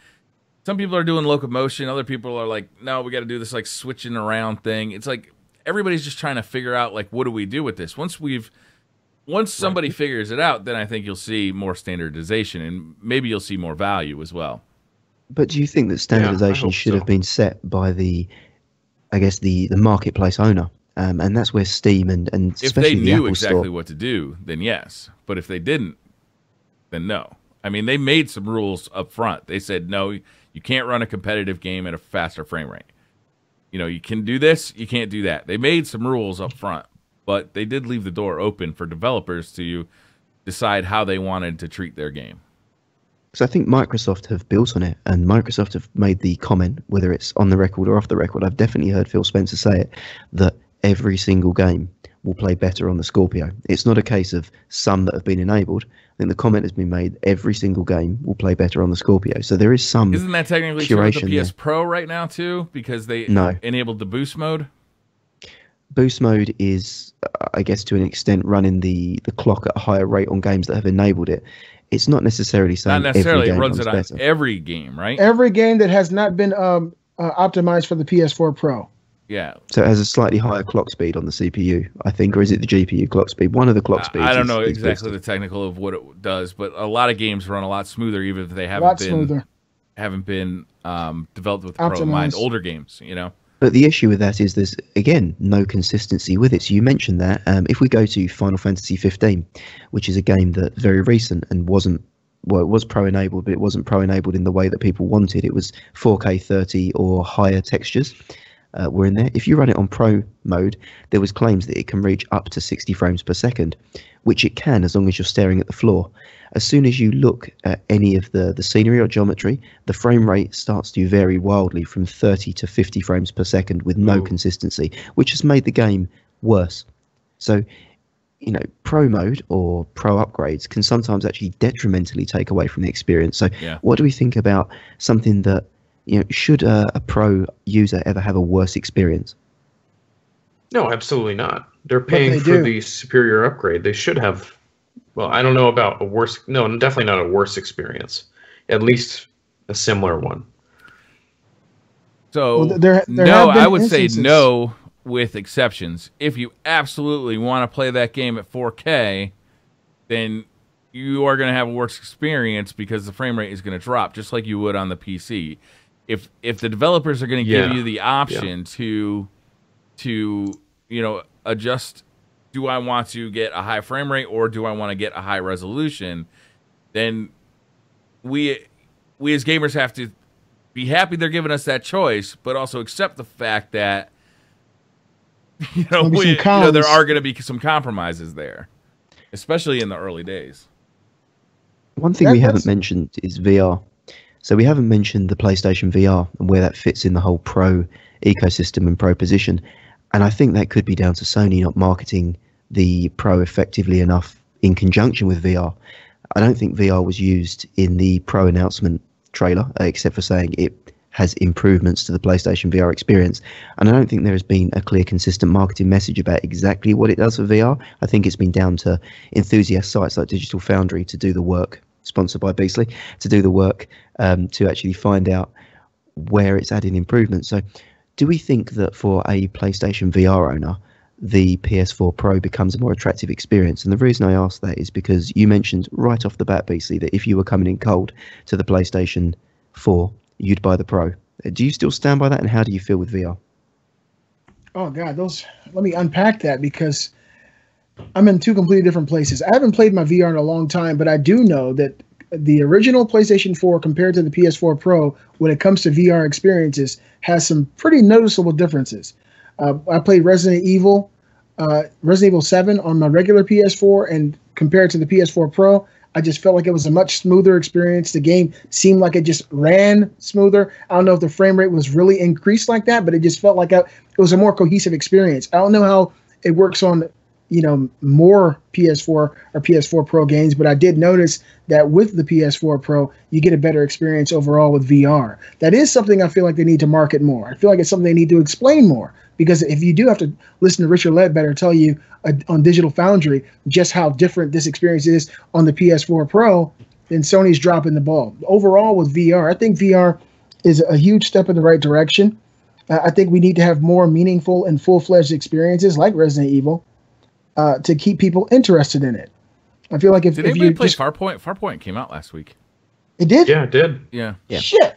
some people are doing locomotion, other people are like, no, we got to do this like switching around thing. It's like everybody's just trying to figure out, like, what do we do with this? Once somebody figures it out, then I think you'll see more standardization, and maybe you'll see more value as well. But do you think that standardization should have been set by the marketplace owner? And that's where Steam and if they knew exactly what to do, then yes. But if they didn't, then no. I mean, they made some rules up front. They said, no, you can't run a competitive game at a faster frame rate. You know, you can do this, you can't do that. They made some rules up front, but they did leave the door open for developers to decide how they wanted to treat their game. So I think Microsoft have built on it, and Microsoft have made the comment, whether it's on the record or off the record, I've definitely heard Phil Spencer say it, that every single game will play better on the Scorpio. It's not a case of some that have been enabled. I think the comment has been made, every single game will play better on the Scorpio. So there is some Isn't that technically true with the PS Pro right now too? Because they enabled the boost mode? boost mode is, I guess, to an extent, running the clock at a higher rate on games that have enabled it. It's not necessarily saying Not necessarily every game it runs it on better. every game, right? Every game that has not been optimized for the PS4 Pro. Yeah. So it has a slightly higher clock speed on the CPU, I think, or is it the GPU clock speed? One of the clock speeds. I don't know is exactly boosted. the technical of what it does, but a lot of games run a lot smoother, even if they haven't been developed with the Pro in mind. Older games, you know. But the issue with that is there's, again, no consistency with it. So you mentioned that. If we go to Final Fantasy 15, which is a game that very recent and wasn't, well, it was pro-enabled, but it wasn't pro-enabled in the way that people wanted. It was 4K 30 or higher textures were in there. If you run it on Pro mode, there was claims that it can reach up to 60 frames per second, which it can as long as you're staring at the floor. As soon as you look at any of the scenery or geometry, the frame rate starts to vary wildly from 30 to 50 frames per second with no consistency, which has made the game worse. So, you know, Pro mode or Pro upgrades can sometimes actually detrimentally take away from the experience. So what do we think about something that, you know, should a Pro user ever have a worse experience? No, absolutely not. They're paying for the superior upgrade. They should have... Well, I don't know about a worse... No, definitely not a worse experience. At least a similar one. So, there no, I would say no with exceptions. If you absolutely want to play that game at 4K, then you are going to have a worse experience because the frame rate is going to drop, just like you would on the PC. If the developers are going to give you the option to you know, adjust... Do I want to get a high frame rate or do I want to get a high resolution? Then we as gamers have to be happy they're giving us that choice, but also accept the fact that there are going to be some compromises there, especially in the early days. One thing we haven't mentioned is VR. So we haven't mentioned the PlayStation VR and where that fits in the whole Pro ecosystem and Pro position. And I think that could be down to Sony not marketing the Pro effectively enough in conjunction with VR. I don't think VR was used in the Pro announcement trailer, except for saying it has improvements to the PlayStation VR experience. And I don't think there has been a clear, consistent marketing message about exactly what it does for VR. I think it's been down to enthusiast sites like Digital Foundry to do the work, sponsored by Beasley, to do the work to actually find out where it's adding improvements. So do we think that for a PlayStation VR owner, the PS4 Pro becomes a more attractive experience? And the reason I ask that is because you mentioned right off the bat, Beasley, that if you were coming in cold to the PlayStation 4, you'd buy the Pro. Do you still stand by that, and how do you feel with VR? Oh, God, let me unpack that, because I'm in two completely different places. I haven't played my VR in a long time, but I do know that the original PlayStation 4 compared to the PS4 Pro, when it comes to VR experiences, has some pretty noticeable differences. I played Resident Evil 7 on my regular PS4, and compared to the PS4 Pro, I just felt like it was a much smoother experience. The game seemed like it just ran smoother. I don't know if the frame rate was really increased like that, but it just felt like it was a more cohesive experience. I don't know how it works on, more PS4 or PS4 Pro games, but I did notice that with the PS4 Pro, you get a better experience overall with VR. That is something I feel like they need to market more. I feel like it's something they need to explain more, because if you do have to listen to Richard Ledbetter tell you on Digital Foundry just how different this experience is on the PS4 Pro, then Sony's dropping the ball. Overall with VR, I think VR is a huge step in the right direction. I think we need to have more meaningful and full-fledged experiences like Resident Evil to keep people interested in it. I feel like if you play Farpoint? Farpoint came out last week. It did? Yeah, it did. Yeah. Shit.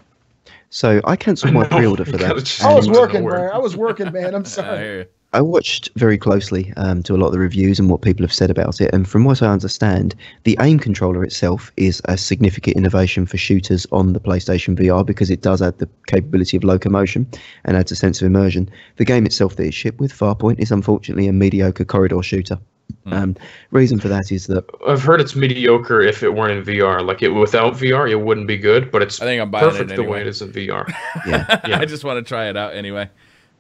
So I cancelled my pre-order for that. I was working, Brian. I was working, man. I'm sorry. I watched very closely to a lot of the reviews and what people have said about it, and from what I understand, the aim controller itself is a significant innovation for shooters on the PlayStation VR, because it does add the capability of locomotion and adds a sense of immersion. The game itself that it's shipped with, Farpoint, is unfortunately a mediocre corridor shooter. Reason for that is that I've heard it's mediocre if it weren't in VR. Like without VR, it wouldn't be good, but it's I think I'm buying perfect it the anyway. way it is in VR. yeah. I just want to try it out anyway.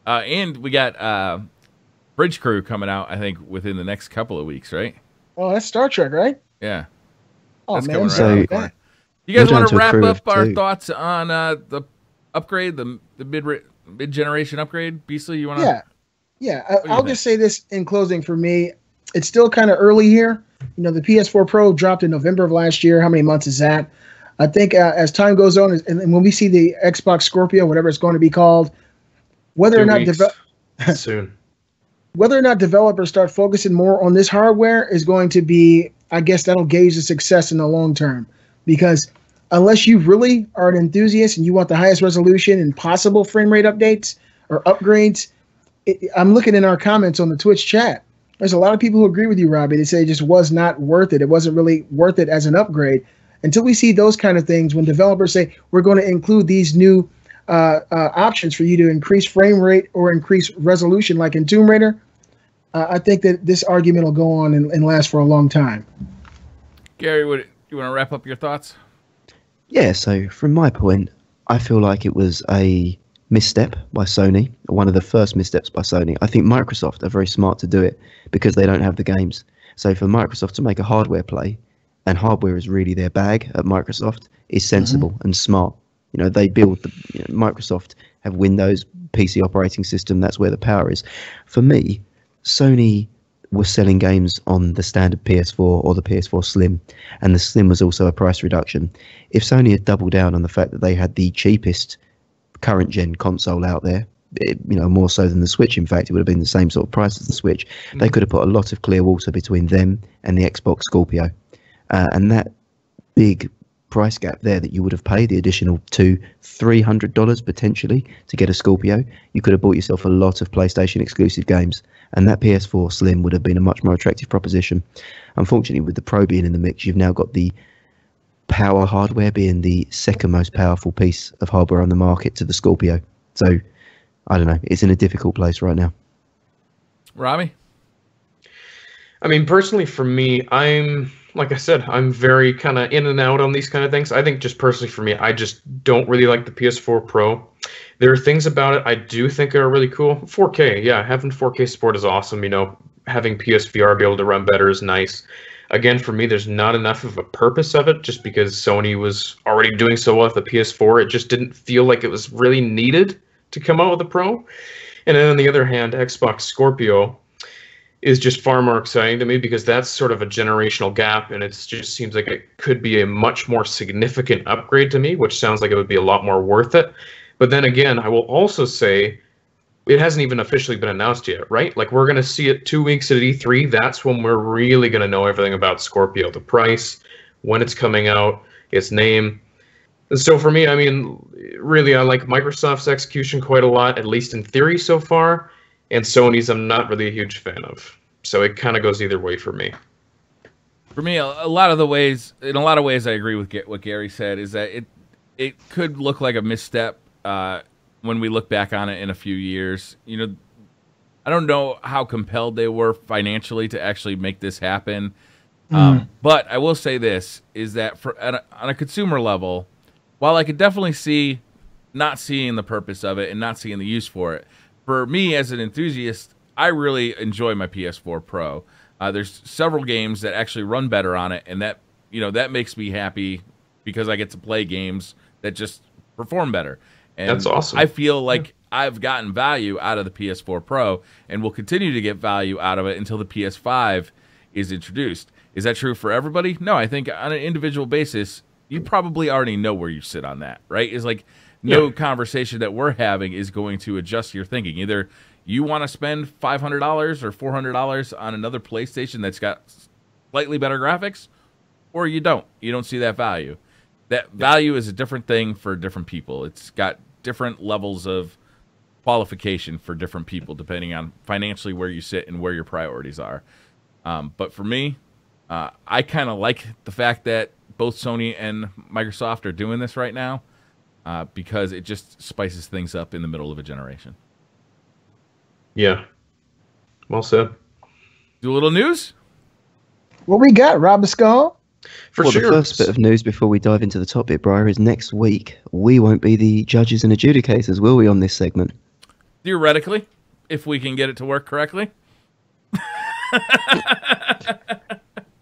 And we got Bridge Crew coming out, I think, within the next couple of weeks, right? Oh, that's Star Trek, right? Yeah. Oh, That's man. coming So- around the corner. You guys We're want down to to a wrap crew up of our 2. thoughts on the upgrade, the mid-generation upgrade? Beasley, you want to? Yeah. Yeah, do you I'll think? just say this in closing for me. It's still kind of early here. You know, the PS4 Pro dropped in November of last year. How many months is that? I think as time goes on, and when we see the Xbox Scorpio, whatever it's going to be called, whether or 2 not weeks soon. whether or not developers start focusing more on this hardware is going to be, I guess that'll gauge the success in the long term. Because unless you really are an enthusiast and you want the highest resolution and possible frame rate updates or upgrades, I'm looking in our comments on the Twitch chat. There's a lot of people who agree with you, Robbie. They say it just was not worth it. It wasn't really worth it as an upgrade. Until we see those kind of things, when developers say we're going to include these new options for you to increase frame rate or increase resolution, like in Tomb Raider, I think that this argument will go on and last for a long time. Gary, you want to wrap up your thoughts? Yeah, so from my point, I feel like it was a misstep by Sony, one of the first missteps by Sony. I think Microsoft are very smart to do it because they don't have the games. So for Microsoft to make a hardware play, and hardware is really their bag at Microsoft, is sensible and smart. You know, they build Microsoft have Windows, PC operating system, that's where the power is. For me, Sony was selling games on the standard PS4 or the PS4 Slim, and the Slim was also a price reduction. If Sony had doubled down on the fact that they had the cheapest current gen console out there, more so than the Switch, in fact, it would have been the same sort of price as the Switch, they could have put a lot of clear water between them and the Xbox Scorpio. And that big price gap there that you would have paid, the additional $200-300 potentially to get a Scorpio, you could have bought yourself a lot of PlayStation exclusive games, and that PS4 Slim would have been a much more attractive proposition. Unfortunately, with the Pro being in the mix, you've now got the power hardware being the second most powerful piece of hardware on the market to the Scorpio. So I don't know, it's in a difficult place right now. Robbie? I mean, personally for me, like I said, I'm very kind of in and out on these kind of things. I think just personally for me, I just don't really like the PS4 Pro. There are things about it I do think are really cool. 4K, yeah, having 4K support is awesome. You know, having PSVR be able to run better is nice. Again, for me, there's not enough of a purpose of it just because Sony was already doing so well with the PS4. It just didn't feel like it was really needed to come out with a Pro. And then on the other hand, Xbox Scorpio is just far more exciting to me because that's sort of a generational gap, and it just seems like it could be a much more significant upgrade to me, which sounds like it would be a lot more worth it. But then again, I will also say it hasn't even officially been announced yet, right? Like, we're going to see it 2 weeks at E3. That's when we're really going to know everything about Scorpio, the price, when it's coming out, its name. And so for me, I mean, really, I like Microsoft's execution quite a lot, at least in theory so far. And Sony's I'm not really a huge fan of. So it kind of goes either way for me. For me, in a lot of ways, I agree with what Gary said, is that it could look like a misstep when we look back on it in a few years. You know, I don't know how compelled they were financially to actually make this happen. But I will say this, is that on a consumer level, while I could definitely see not seeing the purpose of it and not seeing the use for it, for me as an enthusiast, I really enjoy my PS4 Pro. There's several games that actually run better on it, and that makes me happy because I get to play games that just perform better. And that's awesome. I feel like I've gotten value out of the PS4 Pro and will continue to get value out of it until the PS5 is introduced. Is that true for everybody? No, I think on an individual basis, you probably already know where you sit on that, right? It's like no conversation that we're having is going to adjust your thinking. Either you want to spend $500 or $400 on another PlayStation that's got slightly better graphics, or you don't. You don't see that value. That value is a different thing for different people. It's got different levels of qualification for different people, depending on financially where you sit and where your priorities are. But for me, I kind of like the fact that both Sony and Microsoft are doing this right now. Because it just spices things up in the middle of a generation. Yeah. Well said. Do a little news? What we got, Rob Skull? For sure. The first bit of news before we dive into the top bit, Briar, is next week we won't be the judges and adjudicators, will we, on this segment? Theoretically, if we can get it to work correctly.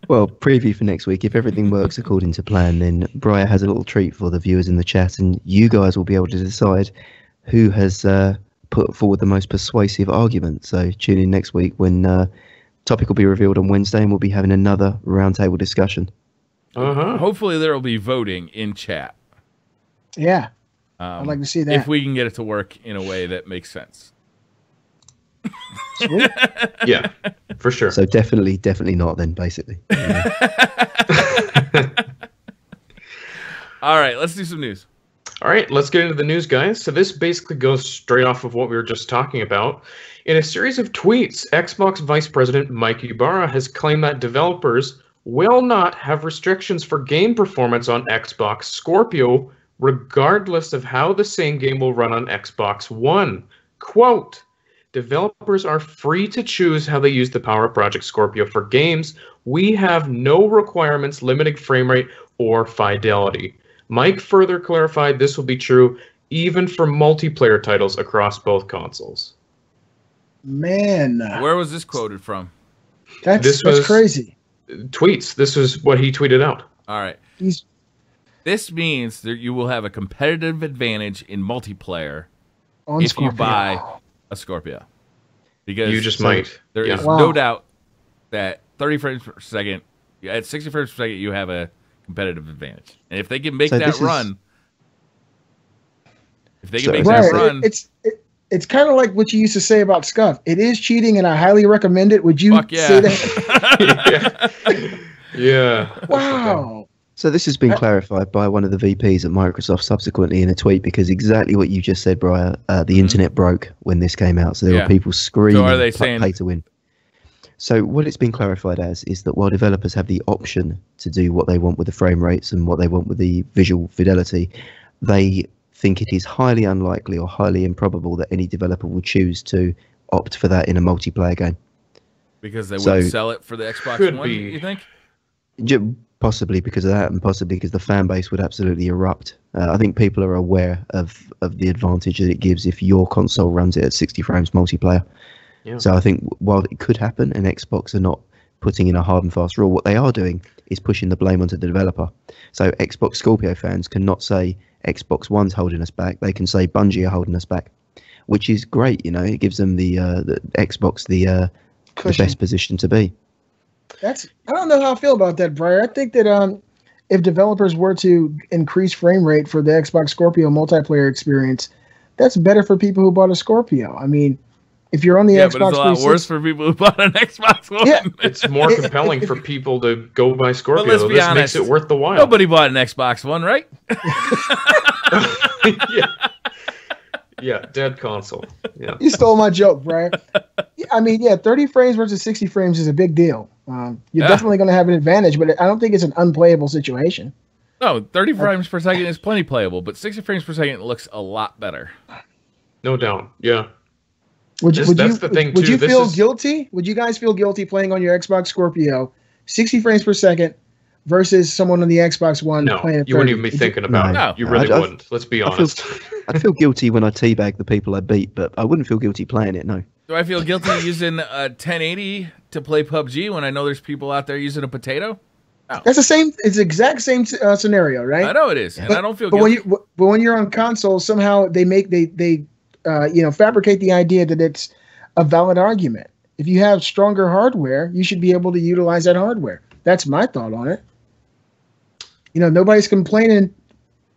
Well, preview for next week. If everything works according to plan, then Briar has a little treat for the viewers in the chat, and you guys will be able to decide who has put forward the most persuasive argument. So tune in next week when topic will be revealed on Wednesday, and we'll be having another roundtable discussion. Hopefully there will be voting in chat. Yeah, I'd like to see that. If we can get it to work in a way that makes sense. Sweet. Yeah, for sure. So definitely not then, basically. All right, let's do some news. All right, let's get into the news, guys. So this basically goes straight off of what we were just talking about. In a series of tweets, Xbox Vice President Mike Ibarra has claimed that developers will not have restrictions for game performance on Xbox Scorpio, regardless of how the same game will run on Xbox One. Quote, developers are free to choose how they use the power of Project Scorpio for games. We have no requirements limiting frame rate or fidelity. Mike further clarified this will be true even for multiplayer titles across both consoles. Man, Where was this quoted from? that's crazy. Tweets. This is what he tweeted out. All right. He's This means that you will have a competitive advantage in multiplayer on if Scorpio. you buy a Scorpio. Because You just might. There is Wow. no doubt that 30 frames per second, at 60 frames per second, you have a competitive advantage. And if they can make So that this is- run, Right. It's kind of like what you used to say about Scuff. It is cheating, and I highly recommend it. Would you Fuck yeah. say that? Yeah. Wow. So this has been clarified by one of the VPs at Microsoft subsequently in a tweet, because exactly what you just said, Briar, the internet broke when this came out. So there were people screaming, So are they saying pay to win. So what it's been clarified as is that while developers have the option to do what they want with the frame rates and what they want with the visual fidelity, they think it is highly unlikely or highly improbable that any developer will choose to opt for that in a multiplayer game. because they So- wouldn't sell it for the Xbox Could One, be. you think? Possibly because of that, and possibly because the fan base would absolutely erupt. I think people are aware of the advantage that it gives if your console runs it at 60 frames multiplayer. Yeah. So I think while it could happen, and Xbox are not putting in a hard and fast rule, what they are doing is pushing the blame onto the developer. So Xbox Scorpio fans cannot say Xbox One's holding us back. They can say Bungie are holding us back, which is great. You know, it gives them the Xbox the Cushion. best position to be. I don't know how I feel about that, Briar. I think that if developers were to increase frame rate for the Xbox Scorpio multiplayer experience, that's better for people who bought a Scorpio. I mean, if you're on the Yeah, Xbox but it's a lot 360 worse for people who bought an Xbox One. Yeah. It's more compelling for people to go buy Scorpio. let's be This honest, makes it worth the while. Nobody bought an Xbox One, right? yeah. Yeah, dead console. Yeah. You stole my joke, Briar. I mean, yeah, 30 frames versus 60 frames is a big deal. You're definitely going to have an advantage, but I don't think it's an unplayable situation. No, 30 frames per second is plenty playable, but 60 frames per second looks a lot better. No doubt. Yeah. Would That's you, the thing, would too. you This feel is- guilty? Would you guys feel guilty playing on your Xbox Scorpio 60 frames per second versus someone on the Xbox One No, playing at you wouldn't 30? even be thinking about it. No. You really I'd- wouldn't. Let's be I feel- honest. I'd feel guilty when I teabag the people I beat, but I wouldn't feel guilty playing it, no. Do I feel guilty using a 1080 to play PUBG when I know there's people out there using a potato? That's the same. It's the exact same scenario, right? I know it is, and I don't feel But guilty. when you're on console, somehow they fabricate the idea that it's a valid argument. If you have stronger hardware, you should be able to utilize that hardware. That's my thought on it. You know, nobody's complaining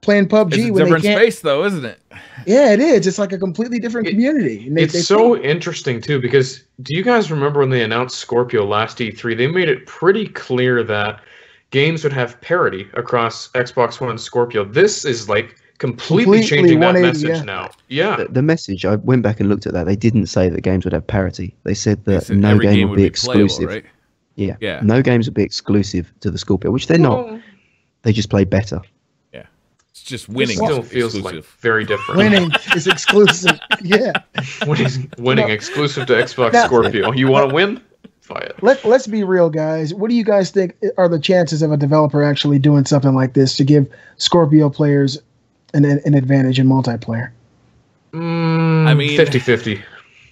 playing PUBG It's a when different they can't. space, though, isn't it? Yeah, it is. It's like a completely different community. And It's so interesting, too, because do you guys remember when they announced Scorpio last E3? They made it pretty clear that games would have parity across Xbox One and Scorpio. This is like completely changing that 180, message yeah. now. Yeah. The message, I went back and looked at that. They didn't say that games would have parity. They said that They said no every game would be playable, exclusive. right? Yeah. No games would be exclusive to the Scorpio, which they're not. They just play better. Yeah. It's just It winning. still is feels exclusive. like very different. winning is exclusive. Yeah. Winning exclusive to Xbox Now- Scorpio. You want to win? Buy it. Let's be real, guys. What do you guys think are the chances of a developer actually doing something like this to give Scorpio players an advantage in multiplayer? I mean, 50-50.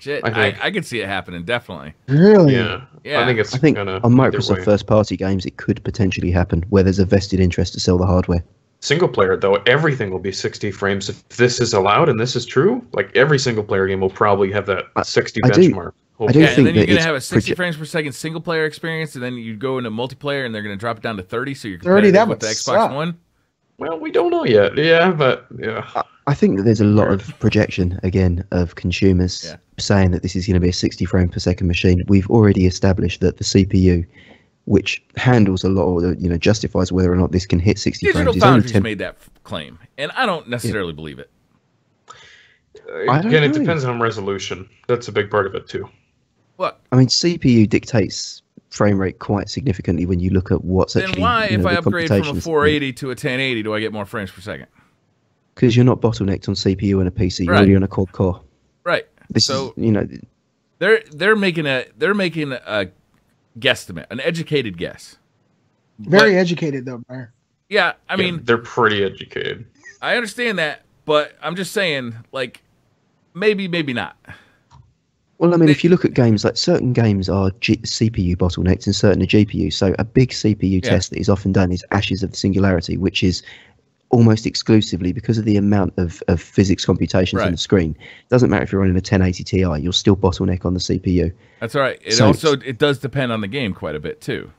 Shit, I think. I could see it happening, definitely. Really? Yeah. Yeah. I think it's I think gonna on either Microsoft way. first-party games, it could potentially happen where there's a vested interest to sell the hardware. Single player, though, everything will be 60 frames. If this is allowed and this is true, like every single player game will probably have that 60 benchmark. I do Yeah, think and then you're that going to it's have a 60 frames per second single player experience, and then you go into multiplayer, and they're going to drop it down to 30, so you're 30, competitive that with would the suck. Xbox One. Well, we don't know yet. Yeah, but yeah. I think that there's a lot of projection again of consumers Yeah. saying that this is going to be a 60 frame per second machine. We've already established that the CPU, which handles a lot, or justifies whether or not this can hit 60 Digital frames, is only Foundry's 10. made that claim, and I don't necessarily believe it. I don't Again, it know. depends on resolution. That's a big part of it too. What? I mean, CPU dictates frame rate quite significantly when you look at what's Then actually. why, if the I upgrade from a computations. 480 to a 1080, do I get more frames per second? Because you're not bottlenecked on CPU and a PC. You're Right. already on a quad core. Right. This So is, they're making a guesstimate, an educated guess. Very educated though, Brian. Yeah, I Yeah, mean, they're pretty educated. I understand that, but I'm just saying, like, maybe not. Well, I mean, if you look at games, like certain games are CPU bottlenecked and certain are GPU. So a big CPU test that is often done is Ashes of the Singularity, which is almost exclusively because of the amount of physics computations on the screen. Doesn't matter if you're running a 1080 Ti, you'll still bottleneck on the CPU. That's all right. So It does depend on the game quite a bit too.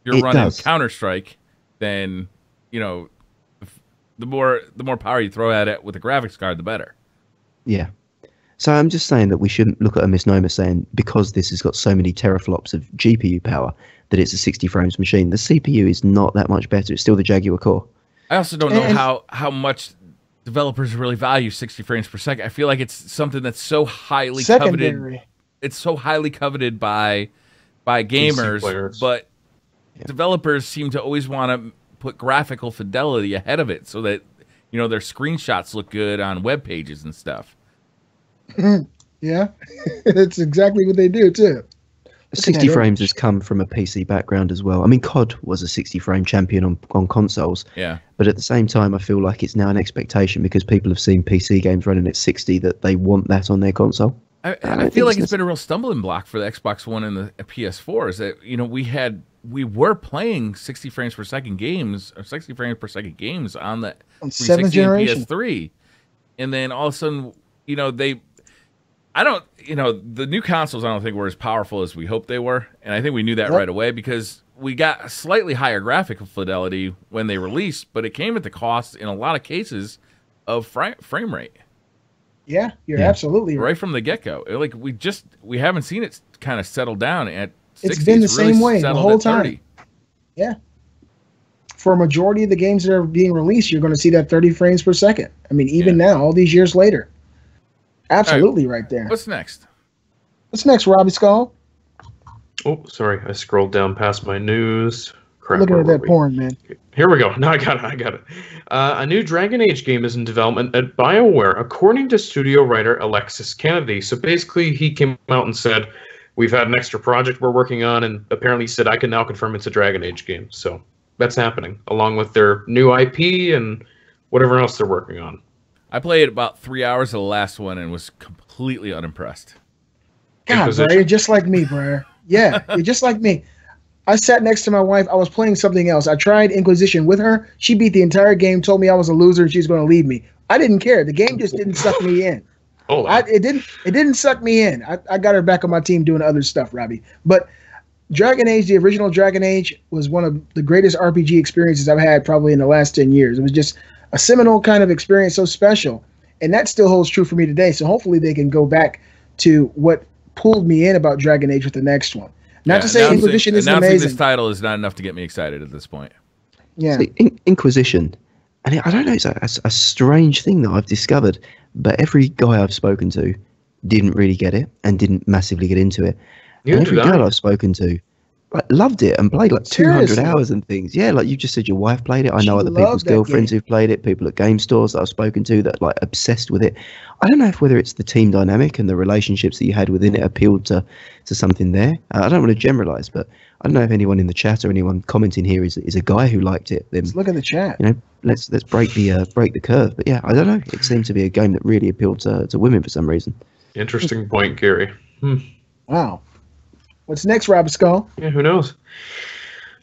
If you're running Counter-Strike, then the more power you throw at it with a graphics card, the better. Yeah. So I'm just saying that we shouldn't look at a misnomer saying because this has got so many teraflops of GPU power that it's a 60 frames machine. The CPU is not that much better. It's still the Jaguar core. I also don't know how much developers really value 60 frames per second. I feel like it's something that's so highly coveted. It's so highly coveted by gamers, but developers seem to always want to put graphical fidelity ahead of it so that their screenshots look good on web pages and stuff. Yeah, that's exactly what they do too. 60 frames has come from a PC background as well. I mean, COD was a 60 frame champion on consoles. Yeah. But at the same time, I feel like it's now an expectation because people have seen PC games running at 60 that they want that on their console. I feel like it's been a real stumbling block for the Xbox One and the PS4 is that, we were playing 60 frames per second games or 60 frames per second games on the 7th generation PS3. And then all of a sudden, the new consoles I don't think were as powerful as we hoped they were. And I think we knew that right away because we got a slightly higher graphical fidelity when they released, but it came at the cost in a lot of cases of frame rate. Yeah, you're absolutely right from the get-go. Like we haven't seen it kind of settle down at 60. It's been the same way the whole time. Yeah. For a majority of the games that are being released, you're going to see that 30 frames per second. I mean, even now, all these years later. Absolutely right there. What's next? What's next, Robbie Skull? Oh, sorry. I scrolled down past my news. Crap, looking at that porn, man. Here we go. No, I got it. A new Dragon Age game is in development at BioWare, according to studio writer Alexis Kennedy. So basically, he came out and said, we've had an extra project we're working on, and apparently said, I can now confirm it's a Dragon Age game. So that's happening, along with their new IP and whatever else they're working on. I played about 3 hours of the last one and was completely unimpressed. God, Briar, you're just like me, Briar. Yeah, you're just like me. I sat next to my wife. I was playing something else. I tried Inquisition with her. She beat the entire game, told me I was a loser, and she was going to leave me. I didn't care. The game just didn't suck me in. It didn't suck me in. I got her back on my team doing other stuff, Robbie. But Dragon Age, the original Dragon Age, was one of the greatest RPG experiences I've had probably in the last 10 years. It was just a seminal kind of experience, so special. And that still holds true for me today. So hopefully they can go back to what pulled me in about Dragon Age with the next one. Not to say Inquisition isn't amazing. This title is not enough to get me excited at this point. Yeah. See, Inquisition, and I don't know, it's a strange thing that I've discovered, but every guy I've spoken to didn't really get it and didn't massively get into it. And every girl I've spoken to loved it and played like 200 hours and things. Yeah, like you just said, your wife played it. I know other people's girlfriends who've played it, people at game stores that I've spoken to that like obsessed with it. I don't know whether it's the team dynamic and the relationships that you had within it appealed to something there. I don't want to generalize, but I don't know if anyone in the chat or anyone commenting here is a guy who liked it. Then let's look at the chat. Let's break the curve. But yeah, I don't know. It seemed to be a game that really appealed to women for some reason. Interesting point, Gary. Wow. What's next, Robbie Skull? Yeah, who knows?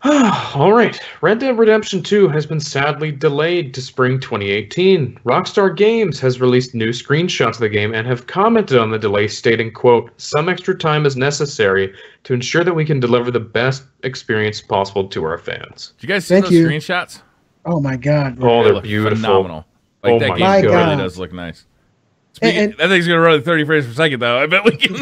All right. Red Dead Redemption 2 has been sadly delayed to spring 2018. Rockstar Games has released new screenshots of the game and have commented on the delay, stating, quote, "Some extra time is necessary to ensure that we can deliver the best experience possible to our fans." Did you guys see Thank those you. screenshots? Oh my God. Oh, They they're look beautiful. phenomenal. Like, Oh that my game God. really does look nice. That thing's going to run at 30 frames per second, though. I bet we can.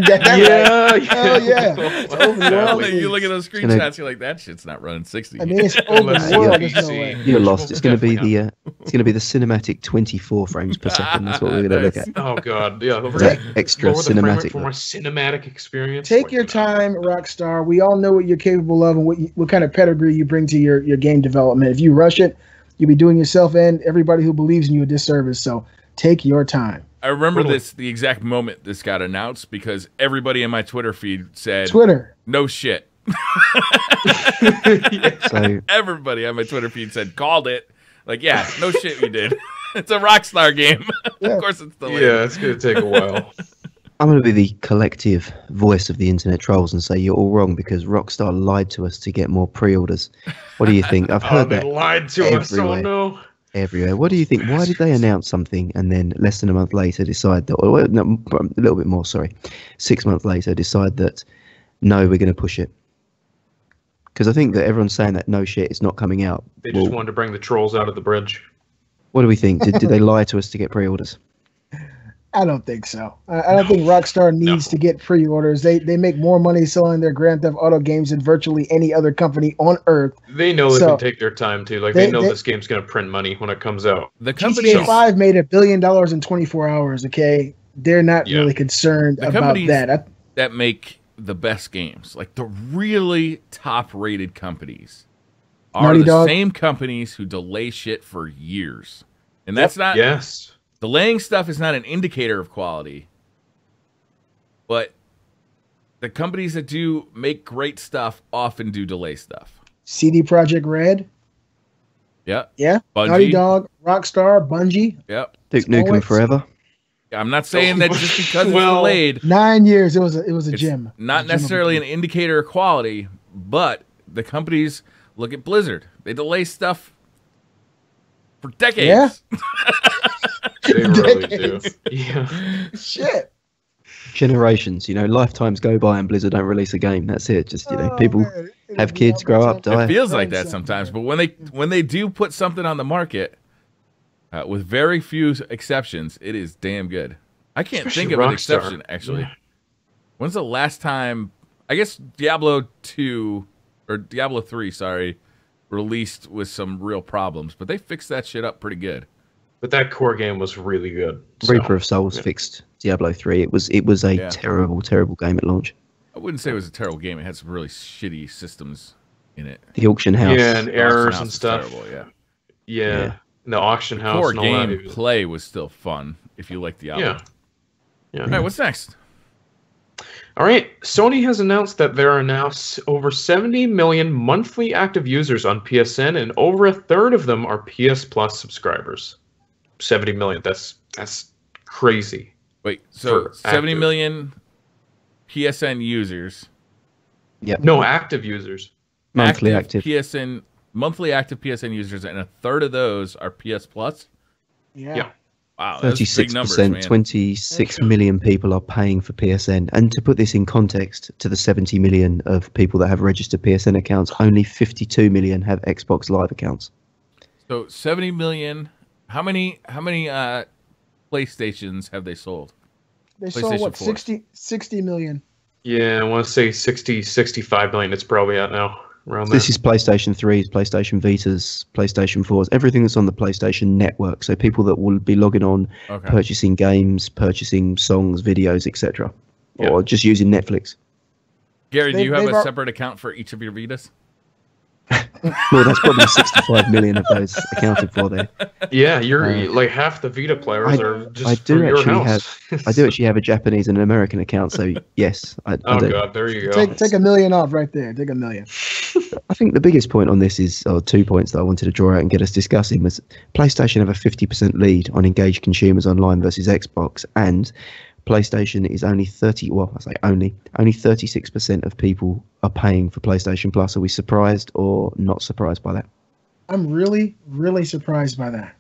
Yeah, Hell yeah. It's open world. You look at those screenshots, you're like, that shit's not running 60. I mean, it's open Unless world. it's There's no PC. way. You're lost. It's going to be Definitely the cinematic 24 frames per second. That's what we're going to look at. Oh god, yeah. That extra Lower the frame rate cinematic. for more cinematic experience. Take Like, your time, Rockstar. We all know what you're capable of and what kind of pedigree you bring to your game development. If you rush it, you'll be doing yourself and everybody who believes in you a disservice. So take your time. I remember Totally. the exact moment this got announced because everybody in my Twitter feed said, Twitter. no shit. So Everybody on my Twitter feed said, called it. Like, yeah, no shit we did. It's a Rockstar game. Yeah. Of course it's delayed. Yeah, it's gonna take a while. I'm going to be the collective voice of the internet trolls and say you're all wrong because Rockstar lied to us to get more pre-orders. What do you think? I've Oh, heard they that lied to us. Oh everywhere. no. everywhere. What do you think? Why did they announce something and then less than a month later decide that, or no, a little bit more, sorry, 6 months later decide that, no, we're going to push it? Because I think that everyone's saying that no shit, it's not coming out. They just Well, wanted to bring the trolls out of the bridge. what do we think? Did they lie to us to get pre-orders? I don't think so. I don't think Rockstar needs to get pre-orders. They make more money selling their Grand Theft Auto games than virtually any other company on earth. They know they So- can take their time too. Like they know they- this game's gonna print money when it comes out. The companies, GTA 5 made $1 billion in 24 hours. Okay, they're not Yeah. really concerned The about companies- that. that make the best games, like the really top-rated companies, are Naughty the Dog. same companies who delay shit for years. And that's not Yes. delaying stuff is not an indicator of quality. But the companies that do make great stuff often do delay stuff. CD Projekt Red, Yep. yeah, Bungie. Naughty Dog, Rockstar, Bungie. Yep. Duke Nukem always- Forever? I'm not saying that just because it's Well- delayed, 9 years. It was a it's gym. not necessarily an indicator of quality, but the companies look at Blizzard. They delay stuff for decades. Yeah. They really do. Decades. Yeah. Shit. Generations, lifetimes go by and Blizzard don't release a game. That's it. Just, Oh, people man. It'll have be kids, out grow by up, the time- die. It feels like Right, that sometimes, but when they do put something on the market, with very few exceptions, it is damn good. I can't think of an Rockstar. exception actually. When's the last time? I guess Diablo 2 or Diablo 3, sorry, released with some real problems, but they fixed that shit up pretty good. But that core game was really good. So, Reaper of Souls yeah. fixed Diablo 3. It was a Yeah. terrible, terrible game at launch. I wouldn't say it was a terrible game. It had some really shitty systems in it. The auction house. Yeah, and The errors auction house and was stuff. terrible, yeah. Yeah. The auction house Core and all that. game play was still fun if you like Diablo. Yeah. Yeah. All right, what's next? All right. Sony has announced that there are now over 70 million monthly active users on PSN, and over a third of them are PS Plus subscribers. 70 million. That's crazy. Wait, so For 70 active. million PSN users, Yep. No, active users. Monthly active. PSN monthly active PSN users, and a third of those are PS Plus. Yeah. Wow, that's big 36%, numbers, man. 26 million people are paying for PSN. And to put this in context, to the 70 million of people that have registered PSN accounts, only 52 million have Xbox Live accounts. So 70 million. How many PlayStations have they sold? They sold PlayStation what 4. 60 million. Yeah, I want to say 60, 65 million. It's probably at now. Around there. This is PlayStation 3s, PlayStation Vitas, PlayStation 4s, everything that's on the PlayStation network. So people that will be logging on, Okay. purchasing games, purchasing songs, videos, etc. Yeah. Or just using Netflix. Gary, do They- you have they've a al- separate account for each of your Vitas? Well, that's probably 65 million of those accounted for there. Yeah, you're like half the Vita players are just I do for your actually house. I do actually have a Japanese and an American account, so yes, I Oh do. god, there you go. Take $1 million off right there. Take $1 million. I think the biggest point on this is, or 2 points that I wanted to draw out and get us discussing, was PlayStation have a 50% lead on engaged consumers online versus Xbox, and PlayStation is only 36% of people are paying for PlayStation Plus. Are we surprised or not surprised by that? I'm really, really surprised by that.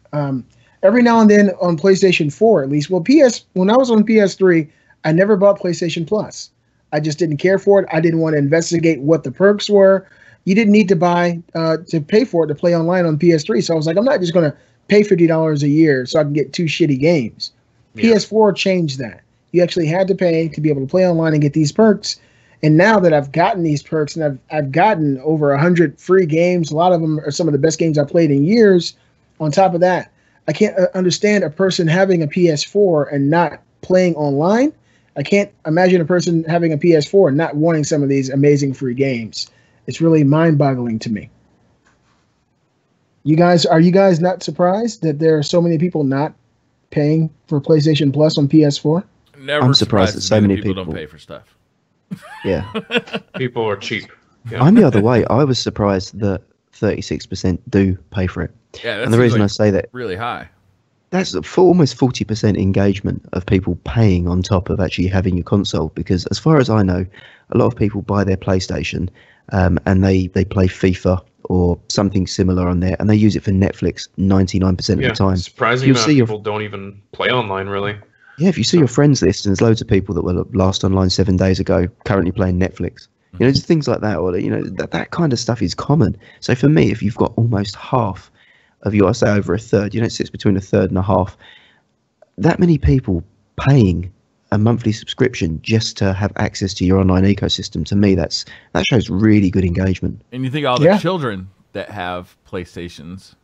Every now and then on PlayStation 4, at least. Well, when I was on PS3, I never bought PlayStation Plus. I just didn't care for it. I didn't want to investigate what the perks were. You didn't need to pay for it to play online on PS3. So I was like, I'm not just going to pay $50 a year so I can get 2 shitty games. Yeah. PS4 changed that. You actually had to pay to be able to play online and get these perks. And now that I've gotten these perks and I've gotten over 100 free games, a lot of them are some of the best games I've played in years. On top of that, I can't understand a person having a PS4 and not playing online. I can't imagine a person having a PS4 and not wanting some of these amazing free games. It's really mind-boggling to me. Are you guys not surprised that there are so many people not paying for PlayStation Plus on PS4? Never I'm surprised that so many people don't pay for stuff. Yeah. People are cheap. Yeah. I'm the other way. I was surprised that 36% do pay for it. Yeah, and the reason I say that really high. That's for almost 40% engagement of people paying on top of actually having your console. Because as far as I know, a lot of people buy their PlayStation and they play FIFA or something similar on there, and they use it for Netflix 99% of the time. Surprising amount of people don't even play online, really. Yeah, if you see your friends list, and there's loads of people that were last online 7 days ago, currently playing Netflix. You know, just things like that, or that kind of stuff is common. So for me, if you've got almost half of I say over a third, it sits between a third and a half. That many people paying a monthly subscription just to have access to your online ecosystem, to me, that shows really good engagement. And you think all the children that have PlayStations,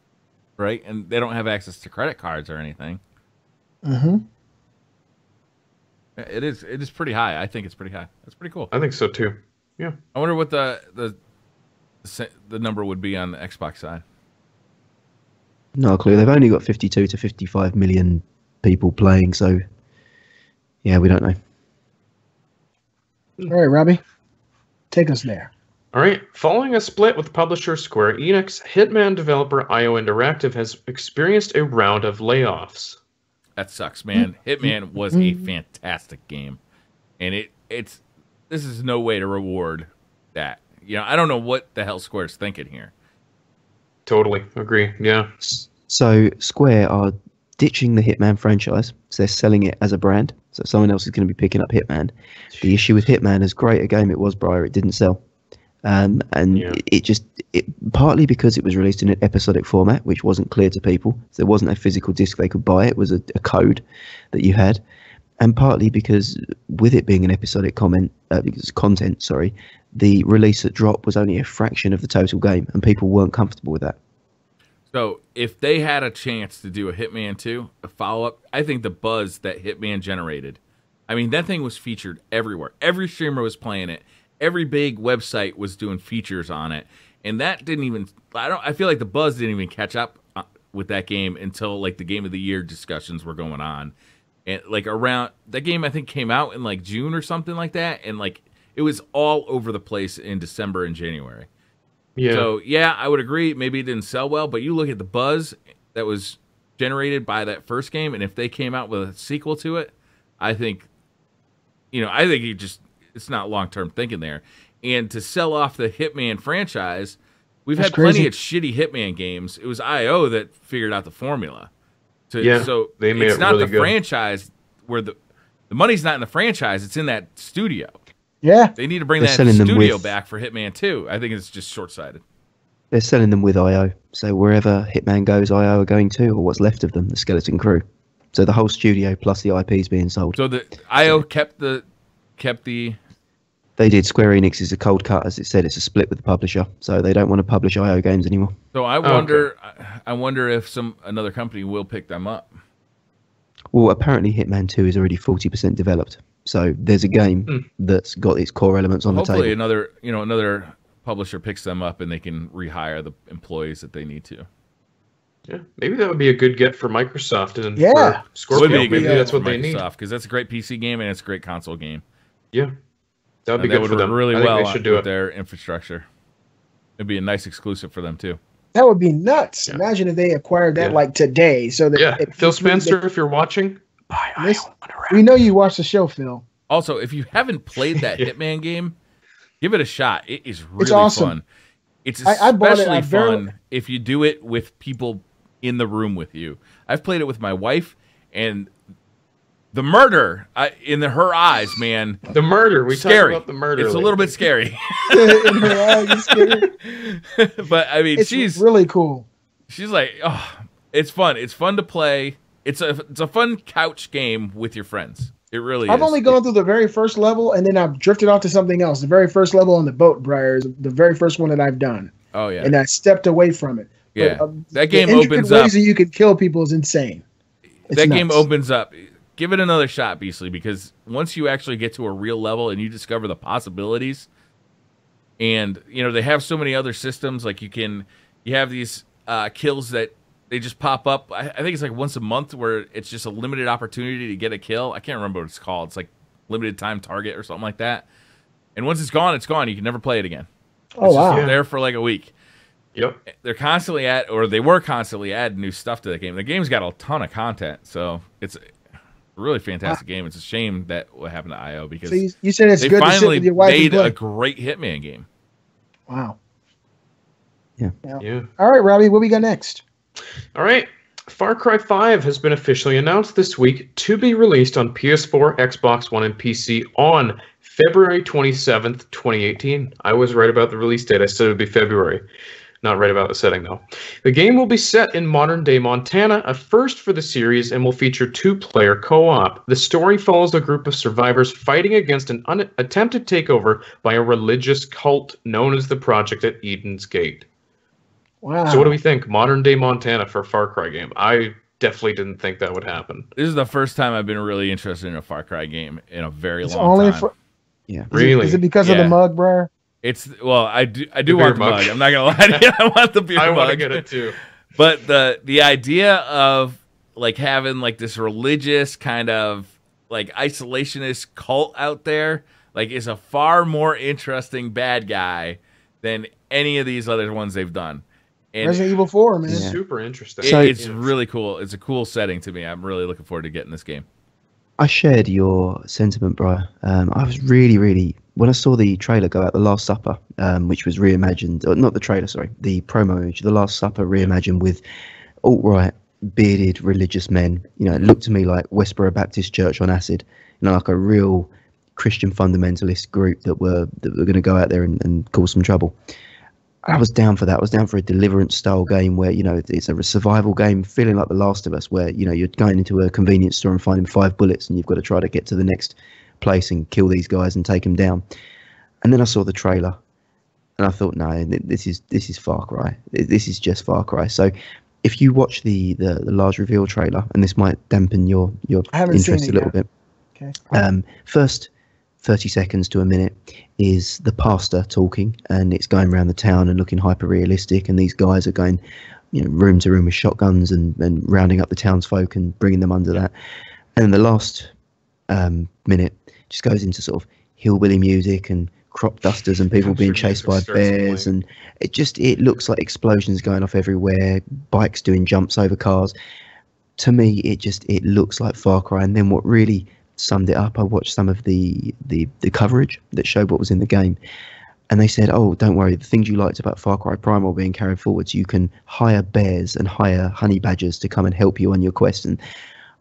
right? And they don't have access to credit cards or anything. Mm-hmm. It is pretty high. I think it's pretty high. That's pretty cool. I think so too. Yeah. I wonder what the number would be on the Xbox side. No clue. They've only got 52 to 55 million people playing, so yeah, we don't know. All right, Robbie, take us there. All right. Following a split with publisher Square Enix, Hitman developer IO Interactive has experienced a round of layoffs. That sucks, man. Hitman was a fantastic game, and this is no way to reward that. I don't know what the hell Square's thinking here. Totally agree. Yeah. So Square are ditching the Hitman franchise. So they're selling it as a brand. So someone else is going to be picking up Hitman. The issue with Hitman, as great a game it was, Briar, it didn't sell. It partly because it was released in an episodic format, which wasn't clear to people. So there wasn't a physical disc they could buy. It was a code that you had. And partly because with it being an episodic content, the release at drop was only a fraction of the total game, and people weren't comfortable with that. So if they had a chance to do a Hitman 2, a follow-up, I think the buzz that Hitman generated, I mean, that thing was featured everywhere. Every streamer was playing it. Every big website was doing features on it. And that didn't even, I feel like the buzz didn't even catch up with that game until like the Game of the Year discussions were going on. And like around, that game I think came out in like June or something like that. And like it was all over the place in December and January. Yeah. So yeah, I would agree. Maybe it didn't sell well, but you look at the buzz that was generated by that first game, and if they came out with a sequel to it, I think it's not long-term thinking there. And to sell off the Hitman franchise, we've had plenty of shitty Hitman games. It was IO that figured out the formula. So they made it's not really the good franchise where the money's not in the franchise, it's in that studio. Yeah. They need to bring that studio back for Hitman 2. I think it's just short-sighted. They're selling them with IO. So wherever Hitman goes, IO are going to, or what's left of them, the skeleton crew. So the whole studio plus the IP is being sold. So the IO kept the They did. Square Enix is a cold cut, as it said. It's a split with the publisher, so they don't want to publish IO games anymore. So I wonder if another company will pick them up. Well, apparently Hitman 2 is already 40% developed. So there's a game that's got its core elements on the table. Hopefully another publisher picks them up and they can rehire the employees that they need to. Yeah, maybe that would be a good get for Microsoft and for Scorpio. Maybe that's what they need. Because that's a great PC game and it's a great console game. Yeah, that would be good for them. Really well with their infrastructure. It'd be a nice exclusive for them too. That would be nuts. Yeah. Imagine if they acquired that like today. So that Phil Spencer, if you're watching, We know you watch the show, Phil. Also, if you haven't played that Hitman game, give it a shot. It is really awesome. fun. It's especially fun if you do it with people in the room with you. I've played it with my wife, and the murder in her eyes, man. The murder. We talked about the murder. It's a little bit scary. In her eyes, it's scary. But I mean, she's really cool. She's like, oh, it's fun. It's fun to play. It's a fun couch game with your friends. It really is. I've only gone through the very first level, and then I've drifted off to something else. The very first level on the boat, Briar, is the very first one that I've done. Oh, yeah. And I stepped away from it. Yeah. But, that game opens ways up. that you can kill people is insane. That game opens up. Give it another shot, Beasley, because once you actually get to a real level and you discover the possibilities, and, you know, they have so many other systems. Like, you have these kills that they just pop up. I think it's like once a month where it's just a limited opportunity to get a kill. I can't remember what it's called. It's like limited time target or something like that. And once it's gone, it's gone. You can never play it again. Oh, wow. Just there for like a week. Yep. They were constantly adding new stuff to the game. The game's got a ton of content, so it's a really fantastic game. It's a shame that what happened to IO because so you said it's they good to sit finally with your wife made and play. a great Hitman game. Wow. Yeah. All right, Robbie, what we got next? All right. Far Cry 5 has been officially announced this week to be released on PS4, Xbox One, and PC on February 27th, 2018. I was right about the release date. I said it would be February. Not right about the setting, though. The game will be set in modern-day Montana, a first for the series, and will feature two-player co-op. The story follows a group of survivors fighting against an attempted takeover by a religious cult known as the Project at Eden's Gate. Wow. So what do we think? Modern-day Montana for a Far Cry game. I definitely didn't think that would happen. This is the first time I've been really interested in a Far Cry game in a very long time. Yeah. Really? Is it because of the mug, Briar? I do want the mug. I'm not gonna lie to you. I want the beer mug. I want to get it too. But the idea of like having like this religious kind of like isolationist cult out there like is a far more interesting bad guy than any of these other ones they've done. And Resident Evil 4, man. Yeah. Super interesting. it's really cool. It's a cool setting to me. I'm really looking forward to getting this game. I shared your sentiment, Briar. I was really, when I saw the trailer go out, The Last Supper, which was reimagined, or not the trailer, sorry, the promo image, The Last Supper reimagined with alt-right, bearded religious men. You know, it looked to me like Westboro Baptist Church on acid. You know, like a real Christian fundamentalist group that were going to go out there and cause some trouble. I was down for that. I was down for a Deliverance style game where, you know, it's a survival game feeling like The Last of Us, where, you know, you're going into a convenience store and finding 5 bullets and you've got to try to get to the next place and kill these guys and take them down. And then I saw the trailer and I thought, no, this is Far Cry. This is just Far Cry. So if you watch the large reveal trailer, and this might dampen your interest a little bit. Okay. First 30 seconds to a minute is the pastor talking, and it's going around the town and looking hyper realistic, and these guys are going, you know, room to room with shotguns and rounding up the townsfolk and bringing them under that. And the last minute just goes into sort of hillbilly music and crop dusters and people being chased by bears, and it looks like explosions going off everywhere, bikes doing jumps over cars. To me, it looks like Far Cry. And then what really summed it up, I watched some of the coverage that showed what was in the game, and they said, oh, don't worry, the things you liked about Far Cry Primal being carried forwards, you can hire bears and hire honey badgers to come and help you on your quest. And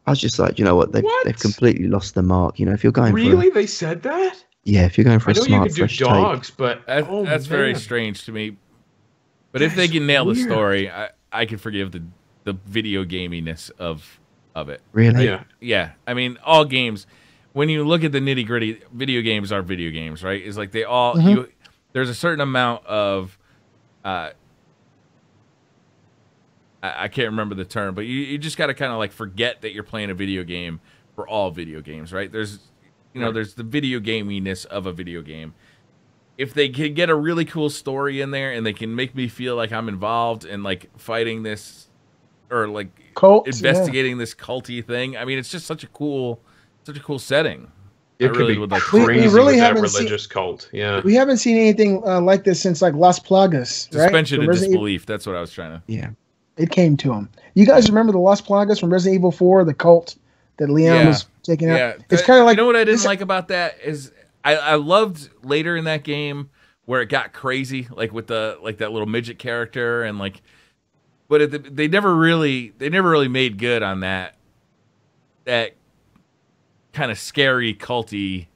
I was just like, you know what, they've completely lost the mark. You know, if you're going they said that? Yeah, if you're going for I a know smart, you can do fresh dogs, take, but that's very strange to me. But if they can nail the story, I can forgive the video gaminess of it. Really? Yeah. I mean, all games, when you look at the nitty gritty, video games are video games, right? It's like they all, there's a certain amount of, I can't remember the term, but you just got to kind of like forget that you're playing a video game for all video games, right? There's, there's the video gaminess of a video game. If they can get a really cool story in there and they can make me feel like I'm involved in like fighting this or like investigating this culty thing. I mean, it's just such a cool setting. It could be crazy with that religious cult. Yeah, we haven't seen anything like this since like Las Plagas. Suspension right? of disbelief. That's what I was trying to. Yeah, it came to them. You guys remember the Las Plagas from Resident Evil 4, the cult that Leon was taking out. Yeah, It's kind of like, you know what I didn't like about that is I loved later in that game where it got crazy, like with that little midget character and like, but they never really made good on that kind of scary culty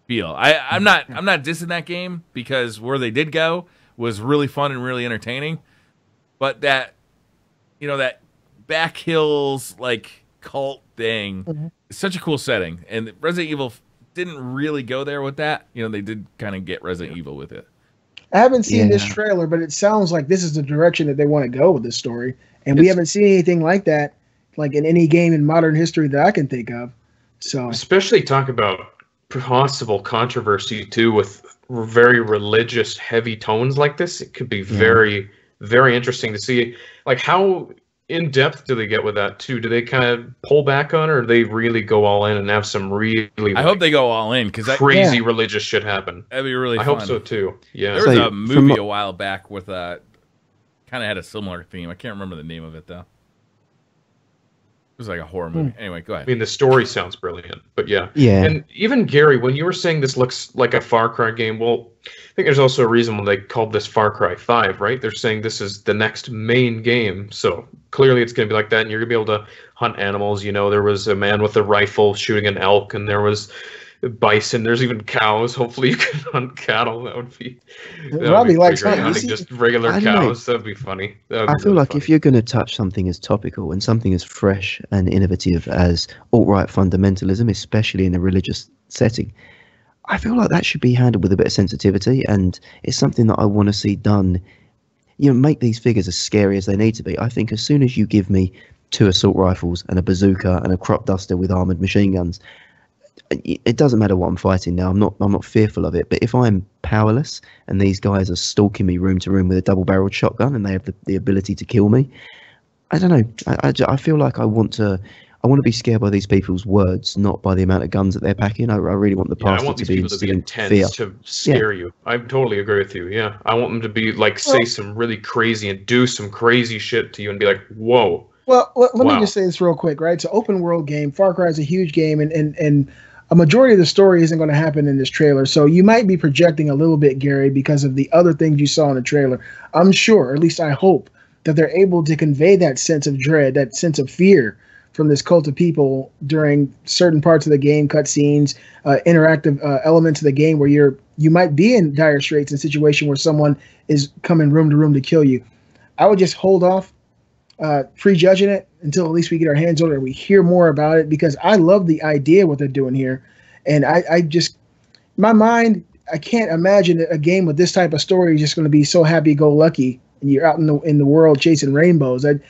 feel. I'm not dissing that game because where they did go was really fun and really entertaining, but that back hills like cult thing is such a cool setting, and Resident Evil didn't really go there with that. They did kind of get Resident Evil with it. I haven't seen this trailer, but it sounds like this is the direction that they want to go with this story, and we haven't seen anything like that, like in any game in modern history that I can think of. So, especially talk about possible controversy too with very religious, heavy tones like this. It could be very, very interesting to see, like how in depth do they get with that too? Do they kind of pull back on it, or do they really go all in and have some really? I hope they go all in because crazy religious shit happen. That'd be really fun. I hope so too. Yeah, there was a movie a while back with kind of had a similar theme. I can't remember the name of it though. It was like a horror movie. Anyway, go ahead. I mean, the story sounds brilliant, but yeah. And even Gary, when you were saying this looks like a Far Cry game, well, I think there's also a reason why they called this Far Cry 5, right? They're saying this is the next main game, so clearly it's going to be like that, and you're going to be able to hunt animals. There was a man with a rifle shooting an elk, and there was bison. There's even cows. Hopefully you can hunt cattle. That would be Robbie likes hunting. Just regular cows. That'd be funny. I feel like if you're going to touch something as topical and something as fresh and innovative as alt-right fundamentalism, especially in a religious setting, I feel like that should be handled with a bit of sensitivity, and it's something that I want to see done. Make these figures as scary as they need to be. I think as soon as you give me 2 assault rifles and a bazooka and a crop duster with armored machine guns, it doesn't matter what I'm fighting now. I'm not fearful of it. But if I'm powerless and these guys are stalking me room to room with a double-barreled shotgun and they have the ability to kill me, I don't know. I feel like I want to be scared by these people's words, not by the amount of guns that they're packing. I really want the pastor to be intense to scare you. I totally agree with you. Yeah, I want them to be like say some really crazy and do some crazy shit to you and be like, whoa. Well, let me just say this real quick, right? It's an open world game. Far Cry is a huge game, and a majority of the story isn't going to happen in this trailer. So you might be projecting a little bit, Gary, because of the other things you saw in the trailer. I'm sure, or at least I hope, that they're able to convey that sense of dread, that sense of fear from this cult of people during certain parts of the game, cutscenes, interactive elements of the game where you might be in dire straits in a situation where someone is coming room to room to kill you. I would just hold off prejudging it until at least we get our hands on it and we hear more about it, because I love the idea of what they're doing here. And I just, my mind, I can't imagine that a game with this type of story is just going to be so happy-go-lucky and you're out in the world chasing rainbows. It's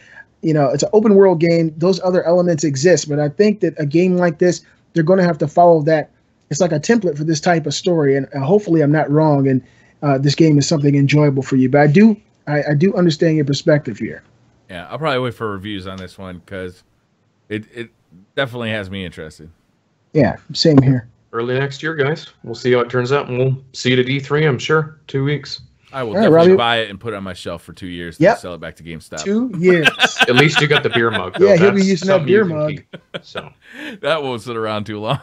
an open world game. Those other elements exist, but I think that a game like this, they're going to have to follow that. It's like a template for this type of story, and hopefully I'm not wrong, and this game is something enjoyable for you. But I do understand your perspective here. Yeah, I'll probably wait for reviews on this one because it definitely has me interested. Yeah, same here. Early next year, guys. We'll see how it turns out, and we'll see it at E3, I'm sure. 2 weeks. I will definitely buy it and put it on my shelf for 2 years to sell it back to GameStop. 2 years. At least you got the beer mug, though. Yeah, he'll be using that beer mug. So that won't sit around too long.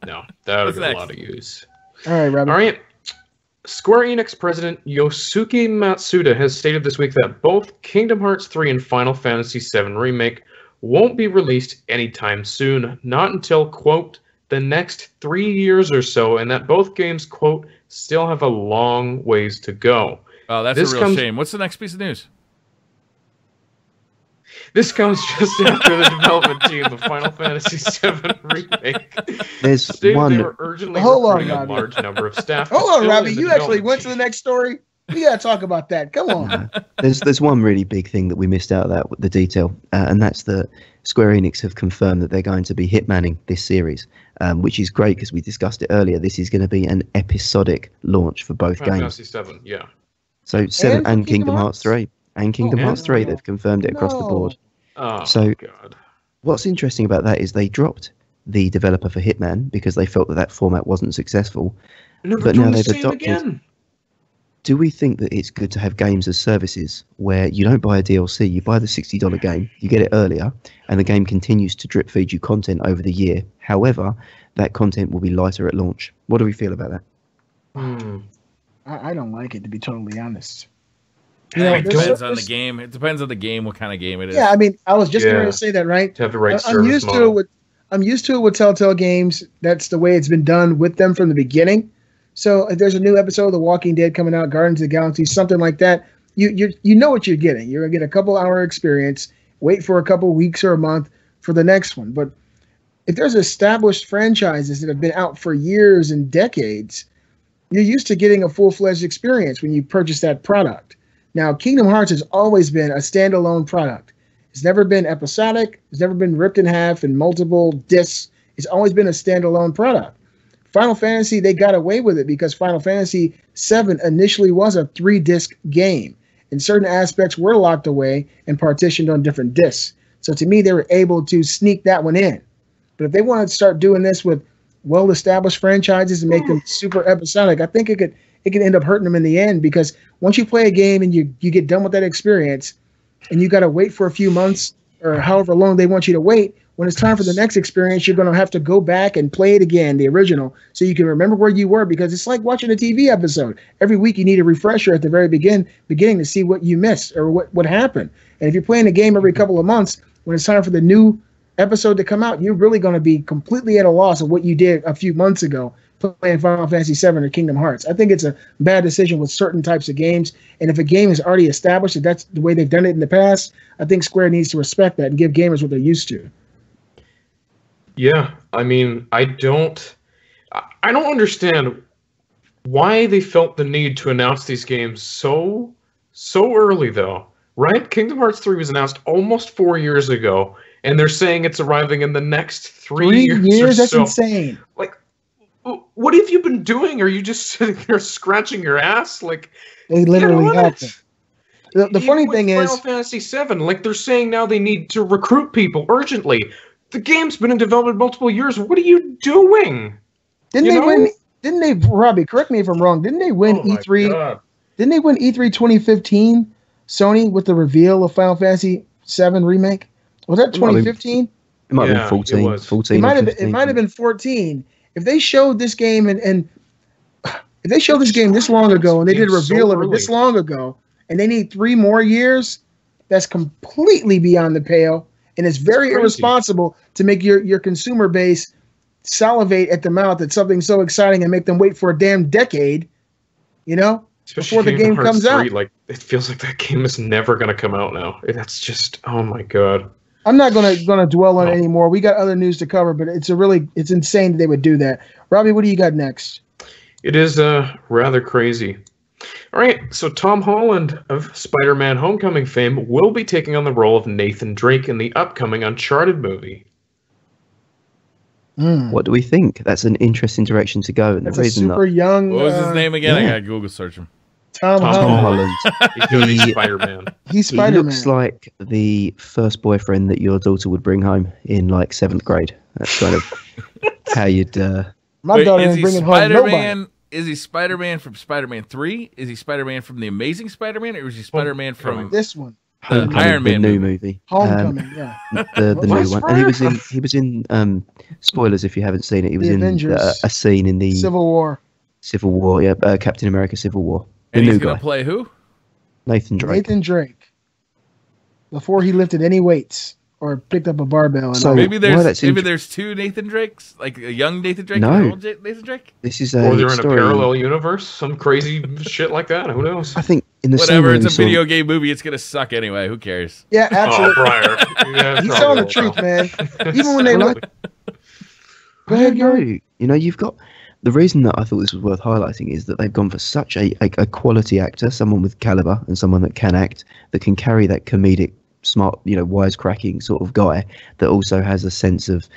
No, that would be a lot of use. All right, Robbie. All right. Square Enix president Yosuke Matsuda has stated this week that both Kingdom Hearts 3 and Final Fantasy VII Remake won't be released anytime soon, not until, quote, the next 3 years or so, and that both games, quote, still have a long ways to go. Oh, that's a real shame. What's the next piece of news? This comes just after the development team of Final Fantasy VII Remake. There's They one. were urgently Hold on, recruiting a Robbie. large number of staff. Hold on, Robbie. You actually went to the next story? We got to talk about that. Come on. There's one really big thing that we missed out of that, the detail, and that's that Square Enix have confirmed that they're going to be hitmanning this series, which is great because we discussed it earlier. This is going to be an episodic launch for both Final games. Fantasy VII, yeah. So 7 and Kingdom Hearts 3. And Kingdom Oh, Hearts 3, no. they've confirmed it across the board. Oh, So- God. What's interesting about that is they dropped the developer for Hitman because they felt that format wasn't successful. Never But doing now the they've same adopted- again. do we think that it's good to have games as services where you don't buy a DLC, you buy the $60 game, you get it earlier, and the game continues to drip feed you content over the year. However, that content will be lighter at launch. What do we feel about that? I don't like it, to be totally honest. It depends on the game. It depends on the game, what kind of game it is. Yeah, I mean, I was just going to say that, right? To have the right service model. I'm used to it with Telltale games. That's the way it's been done with them from the beginning. So if there's a new episode of The Walking Dead coming out, Guardians of the Galaxy, something like that, you know what you're getting. You're going to get a couple-hour experience, wait for a couple weeks or a month for the next one. But if there's established franchises that have been out for years and decades, you're used to getting a full-fledged experience when you purchase that product. Now, Kingdom Hearts has always been a standalone product. It's never been episodic. It's never been ripped in half in multiple discs. It's always been a standalone product. Final Fantasy, they got away with it because Final Fantasy VII initially was a 3-disc game, and certain aspects were locked away and partitioned on different discs. So to me, they were able to sneak that one in. But if they want to start doing this with well-established franchises and make them super episodic, I think it could end up hurting them in the end, because once you play a game and you get done with that experience and you got to wait for a few months or however long they want you to wait, when it's time for the next experience, you're going to have to go back and play it again, the original, so you can remember where you were, because it's like watching a TV episode. Every week you need a refresher at the very beginning to see what you missed or what happened. And if you're playing a game every couple of months, when it's time for the new episode to come out, you're really going to be completely at a loss of what you did a few months ago playing Final Fantasy VII or Kingdom Hearts. I think it's a bad decision with certain types of games, and if a game is already established, if that's the way they've done it in the past, I think Square needs to respect that and give gamers what they're used to. Yeah, I mean, I don't understand why they felt the need to announce these games so early, though. Right? Kingdom Hearts 3 was announced almost 4 years ago, and they're saying it's arriving in the next 3 years. 3 years? That's so. insane. Like, what have you been doing? Are you just sitting there scratching your ass? Like, they literally have to. The funny thing is, Final Fantasy VII, like they're saying now they need to recruit people urgently. The game's been in development multiple years. What are you doing? Didn't they, Robbie, correct me if I'm wrong, didn't they win E3? God. Didn't they win E3 2015, Sony, with the reveal of Final Fantasy VII Remake? Was that 2015? It might have been 14. 14 it might have been 14. If they showed this game and if they showed this game this long ago and they did a reveal of it this long ago and they need 3 more years, that's completely beyond the pale. And it's very irresponsible to make your consumer base salivate at the mouth at something so exciting and make them wait for a damn decade, especially before the game comes out. Like, it feels like that game is never going to come out now. That's just, oh my God. I'm not gonna dwell on it anymore. We got other news to cover, but it's insane that they would do that. Robbie, what do you got next? It is rather crazy. All right, so Tom Holland of Spider-Man Homecoming fame will be taking on the role of Nathan Drake in the upcoming Uncharted movie. What do we think? That's an interesting direction to go. And that's a super young. What was his name again? I gotta Google search him. Tom Holland. He's doing Spider-Man. He's Spider-Man. He looks like the first boyfriend that your daughter would bring home in like 7th grade. That's kind of how you'd. My daughter ain't bringing home nobody. Is he Spider-Man from Spider-Man 3? Is he Spider-Man from The Amazing Spider-Man? Or is he Spider-Man from this one? Iron Man, the new movie. Homecoming, yeah. The new one. And he was in spoilers if you haven't seen it. He was in a scene in the Civil War, yeah, Captain America Civil War. And he's going to play who? Nathan Drake. Before he lifted any weights or picked up a barbell. And so maybe there's 2 Nathan Drakes, like a young Nathan Drake and an old Nathan Drake. This is or they're in a parallel universe, some crazy shit like that. Who knows? I think in the whatever. It's a video game movie. It's gonna suck anyway. Who cares? Yeah, absolutely. Briar. Yeah, he's telling the truth, man. Even when they look. Go ahead, Gary. You've got. The reason that I thought this was worth highlighting is that they've gone for such a quality actor, someone with caliber and someone that can act, that can carry that comedic, smart, wisecracking sort of guy that also has a sense of,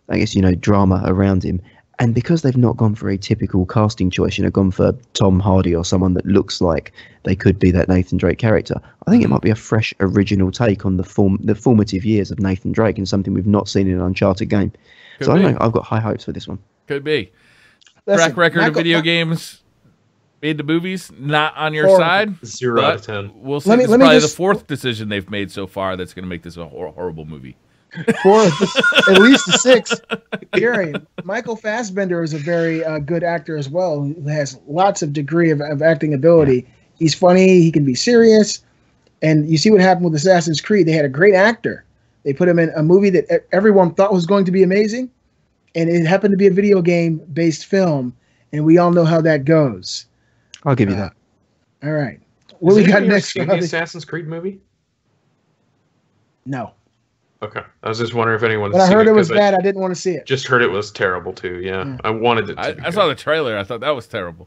I guess, drama around him. And because they've not gone for a typical casting choice, gone for Tom Hardy or someone that looks like they could be that Nathan Drake character, I think it might be a fresh, original take on the formative years of Nathan Drake and something we've not seen in an Uncharted game. So I don't know, I've got high hopes for this one. Could be. Track record of video games. made the movies, not on your Horrible. side. 0 out of 10. We'll see. Let me- This is let me probably just- the fourth decision they've made so far that's going to make this a horrible movie. At least the 6. Gary, Michael Fassbender is a very good actor as well, who has lots of degree of acting ability. He's funny. He can be serious. And you see what happened with Assassin's Creed. They had a great actor. They put him in a movie that everyone thought was going to be amazing, and it happened to be a video game-based film, and we all know how that goes. I'll give you that. All right. What we got next? Seen the Assassin's Creed movie? No. Okay. I was just wondering if anyone. When I heard it was bad, I didn't want to see it. Just heard it was terrible too. Yeah, I wanted it to. I saw the trailer. I thought that was terrible.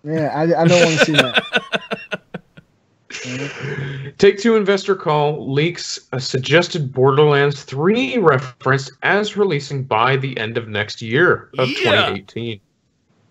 Yeah, I don't want to see that. Take-Two investor call leaks a suggested Borderlands 3 reference as releasing by the end of next year of 2018.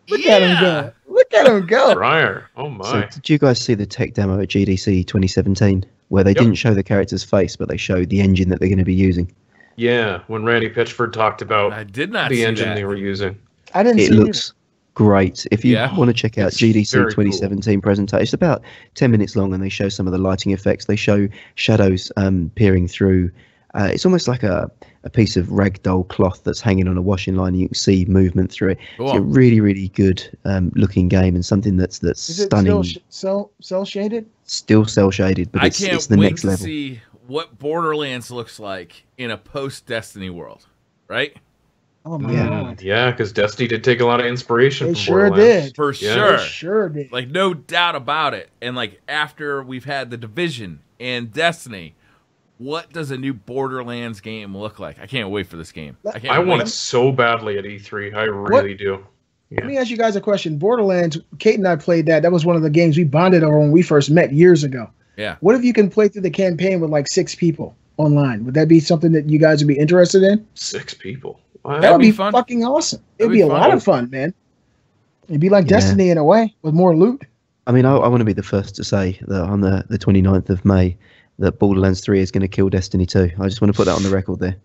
Look at him go. Look at him go. Briar, oh my. So did you guys see the tech demo at GDC 2017 where they didn't show the character's face, but they showed the engine that they're going to be using? Yeah, when Randy Pitchford talked about I did not the see engine that. they were using. I didn't It see looks great. If you want to check out It's GDC very 2017 presentation, it's about 10 minutes long, and they show some of the lighting effects. They show shadows peering through. It's almost like a piece of ragdoll cloth that's hanging on a washing line. You can see movement through it. Cool. It's a really, really good looking game, and something that's Is it stunning. still cell shaded? Still cell shaded, but I it's can't the wait next to level. see what Borderlands looks like in a post-Destiny world, right? Oh my Yeah. god. Yeah, because Destiny did take a lot of inspiration They from sure Borderlands. did. For Yeah. sure. They sure did. Like, no doubt about it. And, like, after we've had The Division and Destiny, what does a new Borderlands game look like? I can't wait for this game. Can't I want wait. it so badly at E3. I really do. Let me ask you guys a question. Borderlands, Kate and I played that. That was one of the games we bonded over when we first met years ago. Yeah. What if you can play through the campaign with like 6 people online? Would that be something that you guys would be interested in? 6 people. That would be be fun. fucking awesome. It'd That'd be be a fun. lot of fun, man. It'd be like Yeah. Destiny in a way, with more loot. I mean, I want to be the first to say that on the 29th of May, that Borderlands 3 is going to kill Destiny 2. I just want to put that on the record there.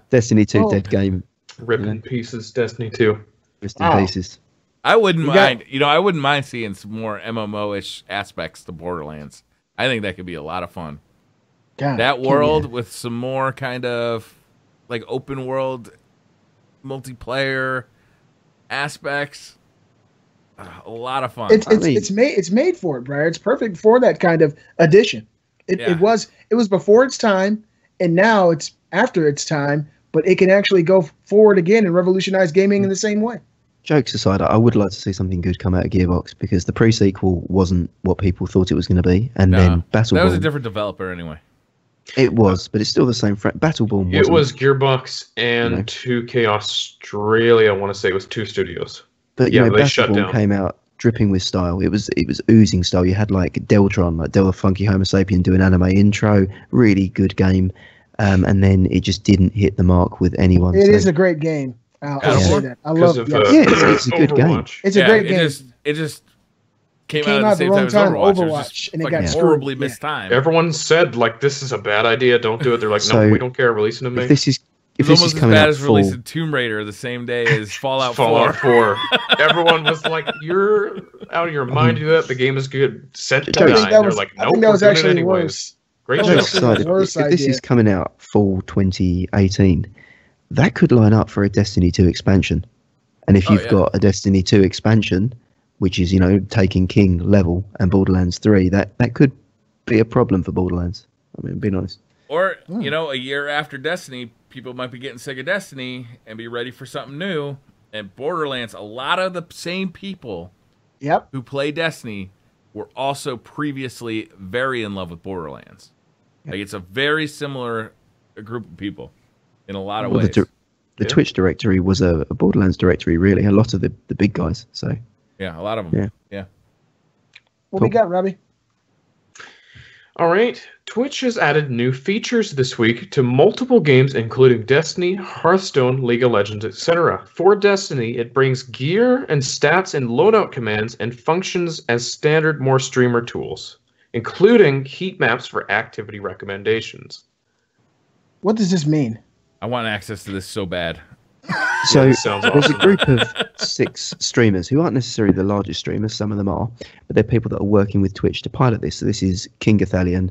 Destiny 2 Oh. dead game, Rip in pieces, Destiny 2. just in Wow. pieces. I wouldn't You got- mind, I wouldn't mind seeing some more MMO-ish aspects to Borderlands. I think that could be a lot of fun. God, That can world you- with some more kind of like open world multiplayer aspects, a lot of fun. It's made for it, Briar. It's perfect for that kind of addition. Yeah. It was before its time, and now it's after its time. But it can actually go forward again and revolutionize gaming in the same way. Jokes aside, I would like to see something good come out of Gearbox, because the pre-sequel wasn't what people thought it was going to be, and No, then that was a Battleborn, different developer anyway. it was, but it's still the same. Battleborn wasn't. It was Gearbox and No. 2K Australia. I want to say it was 2 studios. But yeah, you know, they shut Battleborn down. came out dripping with style. It was oozing style. You had like Deltron, like Del the Funky Homo Sapien doing anime intro, really good game, and then it just didn't hit the mark with anyone. It so- is a great game. I'll say that. I Because love of it. Yeah, it's a good game. Overwatch. It's a great game. It just came Came out out at the the same wrong time as time, Overwatch. It was Overwatch, just and it fucking got screwed. horribly Yeah. missed time. Everyone said like this is a bad idea. Don't do it. They're like, no, So, we don't care. Release it in May. If this is It was almost as coming bad out as full, releasing Tomb Raider the same day as Fallout 4. Fallout 4. Everyone was like, "You're out of your mind to do that. The game is good. Set to I think die." that They're was- like, I "Nope, think that we're was doing it actually anyways." worse. Great That job. was jokes aside, the worst if this idea. is coming out fall 2018, that could line up for a Destiny 2 expansion. And if Oh, you've yeah. got a Destiny 2 expansion, which is, Taking King level, and Borderlands 3, that could be a problem for Borderlands. I mean, being honest. Or, a year after Destiny, people might be getting sick of Destiny and be ready for something new. And Borderlands, a lot of the same people Yep. who play Destiny were also previously very in love with Borderlands. Like, it's a very similar group of people in a lot of Well, ways. the Twitch directory was a Borderlands directory, really. A lot of the big guys. So Yeah, a lot of them. Yeah. What we got, Robbie? All right. Twitch has added new features this week to multiple games, including Destiny, Hearthstone, League of Legends, etc. For Destiny, it brings gear and stats and loadout commands and functions as standard more streamer tools, including heat maps for activity recommendations. What does this mean? I want access to this so bad. So sounds there's awesome. a group of 6 streamers who aren't necessarily the largest streamers. Some of them are, but they're people that are working with Twitch to pilot this. So this is King Gathalion,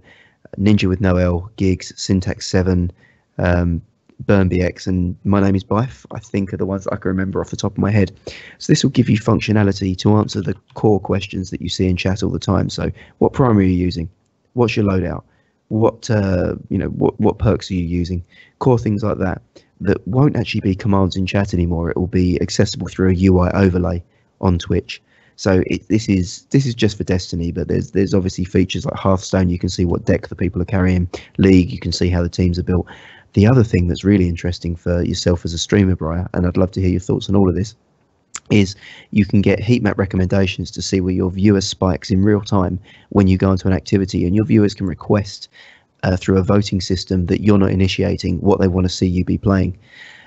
Ninja with Noel, Gigs, Syntax 7, BurnBX, and My Name is Bife, I think are the ones that I can remember off the top of my head. So this will give you functionality to answer the core questions that you see in chat all the time. So what primary are you using? What's your loadout? What what perks are you using? Core things like that won't actually be commands in chat anymore. It will be accessible through a UI overlay on Twitch. So this is just for Destiny, but there's obviously features like Hearthstone. You can see what deck the people are carrying. League, you can see how the teams are built. The other thing that's really interesting for yourself as a streamer, Briar, and I'd love to hear your thoughts on all of this, is you can get heat map recommendations to see where your viewer spikes in real time when you go into an activity, and your viewers can request through a voting system that you're not initiating what they want to see you be playing.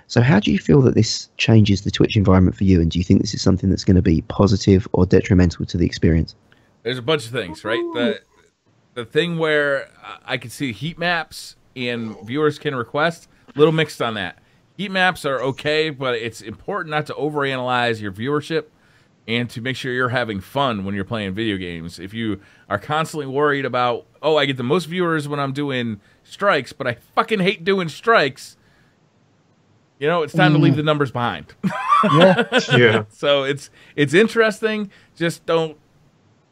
So how do you feel that this changes the Twitch environment for you, and do you think this is something that's going to be positive or detrimental to the experience? There's a bunch of things, right? The thing where I can see heat maps and viewers can request, a little mixed on that. Heat maps are okay, but it's important not to overanalyze your viewership and to make sure you're having fun when you're playing video games. If you are constantly worried about, oh, I get the most viewers when I'm doing strikes, but I fucking hate doing strikes, you know, it's time to leave the numbers behind. Yeah. So it's interesting. Just don't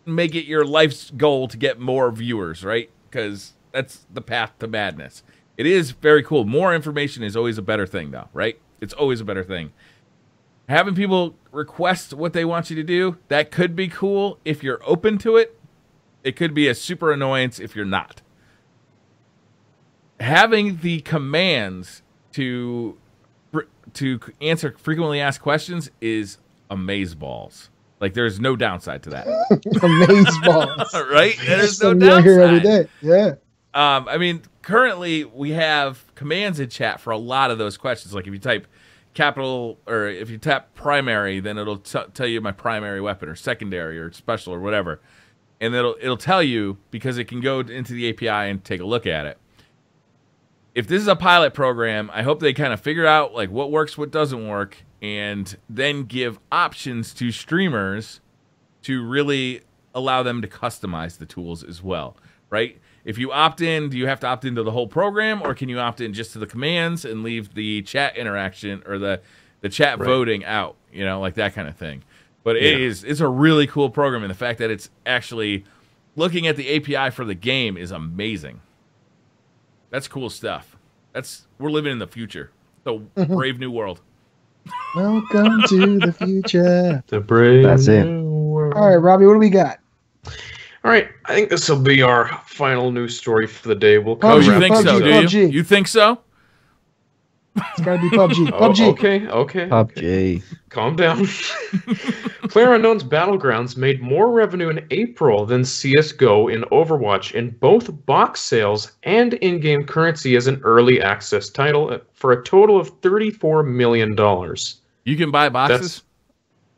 make it your life's goal to get more viewers, right? Because that's the path to madness. It is very cool. More information is always a better thing, though, right? It's always a better thing. Having people request what they want you to do, that could be cool if you're open to it. It could be a super annoyance if you're not. Having the commands to answer frequently asked questions is amazeballs. Like, there's no downside to that. Amazeballs. Right? There's no Something I hear every downside. day. Yeah. I mean, currently we have commands in chat for a lot of those questions. Like if you type capital, or if you tap primary, then it'll tell you my primary weapon or secondary or special or whatever. And it'll tell you, because it can go into the API and take a look at it. If this is a pilot program, I hope they kind of figure out like what works, what doesn't work, and then give options to streamers to really allow them to customize the tools as well, right? If you opt in, do you have to opt into the whole program, or can you opt in just to the commands and leave the chat interaction or the chat voting out, you know, like that kind of thing. But it's a really cool program, and the fact that it's actually looking at the API for the game is amazing. That's cool stuff. We're living in the future. The brave new world. Welcome to the future. The brave That's it. new world. All right, Robbie, what do we got? All right, I think this will be our final news story for the day. We'll Oh, kind of you wrap think things so, up. do PUBG. you? You think so? It's got to be PUBG. Oh, PUBG. okay. PUBG. Calm down. PlayerUnknown's Battlegrounds made more revenue in April than CSGO in Overwatch in both box sales and in-game currency as an early access title for a total of $34 million. You can buy boxes? That's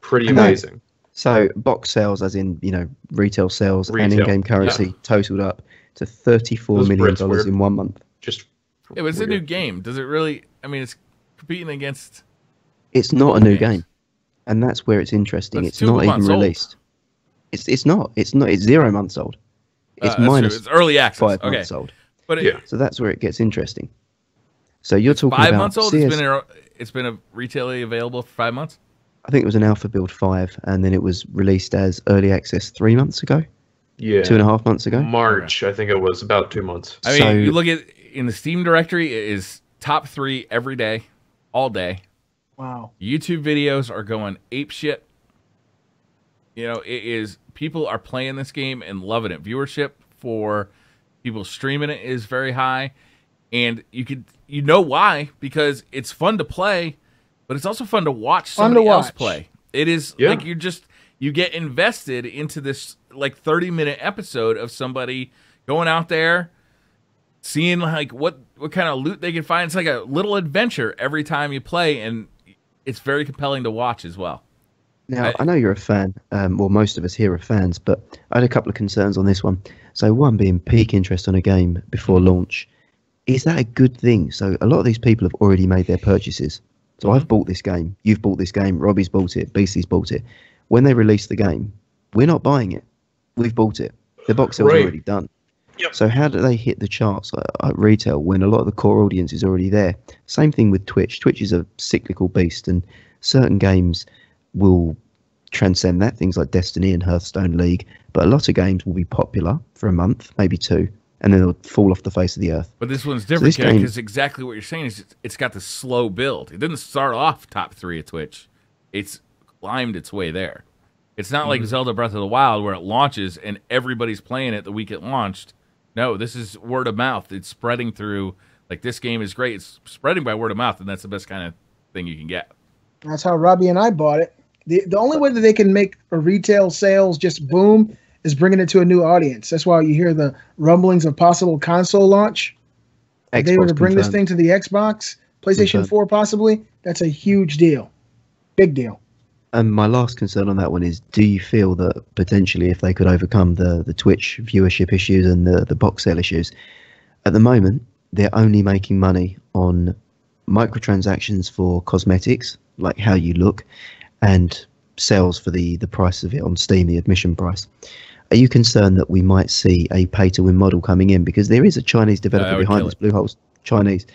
pretty amazing. So box sales, as in retail sales and Retail, in-game currency, totaled up to $34 Those million Brits weird. in 1 month. Just Yeah, but it's a weird. new game. Does it really? I mean, it's competing against. It's not a new games. game, and that's where it's interesting. That's It's 2 not even months old. released. It's not. It's 0 months old. It's That's true. minus It's early access. 5 Okay, months old. but Yeah. So that's where it gets interesting. So you're talking 5 about months old. CS It's been retailly available for 5 months. I think it was an alpha build 5, and then it was released as early access 3 months ago, Yeah. 2.5 months ago. March, I think it was about 2 months. I mean, So- you look at in the Steam directory, it is top 3 every day, all day. Wow. YouTube videos are going ape shit. You know, it is, people are playing this game and loving it. Viewership for people streaming it is very high, and you know why, because it's fun to play, but it's also fun to watch somebody else play. It is like you get invested into this like 30-minute episode of somebody going out there, seeing like what kind of loot they can find. It's like a little adventure every time you play, and it's very compelling to watch as well. Now, I know you're a fan, well, most of us here are fans, but I had a couple of concerns on this one. So one being peak interest on a game before launch. Is that a good thing? So a lot of these people have already made their purchases. So I've bought this game, you've bought this game, Robbie's bought it, Beastie's bought it. When they release the game, we're not buying it. We've bought it. The box sale's already done. Yep. So how do they hit the charts at retail when a lot of the core audience is already there? Same thing with Twitch. Twitch is a cyclical beast, and certain games will transcend that, things like Destiny and Hearthstone League, but a lot of games will be popular for a month, maybe two, and then they'll fall off the face of the earth. But this one's different because exactly what you're saying is it's got the slow build. It didn't start off top 3 at Twitch. It's climbed its way there. It's not like Zelda Breath of the Wild where it launches and everybody's playing it the week it launched. No, this is word of mouth. It's spreading through, like, this game is great. It's spreading by word of mouth, and that's the best kind of thing you can get. That's how Robbie and I bought it. The only way that they can make a retail sales just boom is bringing it to a new audience. That's why you hear the rumblings of possible console launch. If they were to bring this thing to the Xbox, PlayStation 4 possibly, that's a huge deal. Big deal. And my last concern on that one is, do you feel that potentially if they could overcome the Twitch viewership issues and the box sale issues, at the moment, they're only making money on microtransactions for cosmetics, like how you look, and sales for the price of it on Steam, the admission price. Are you concerned that we might see a pay-to-win model coming in? Because there is a Chinese developer behind this, Bluehole's Chinese.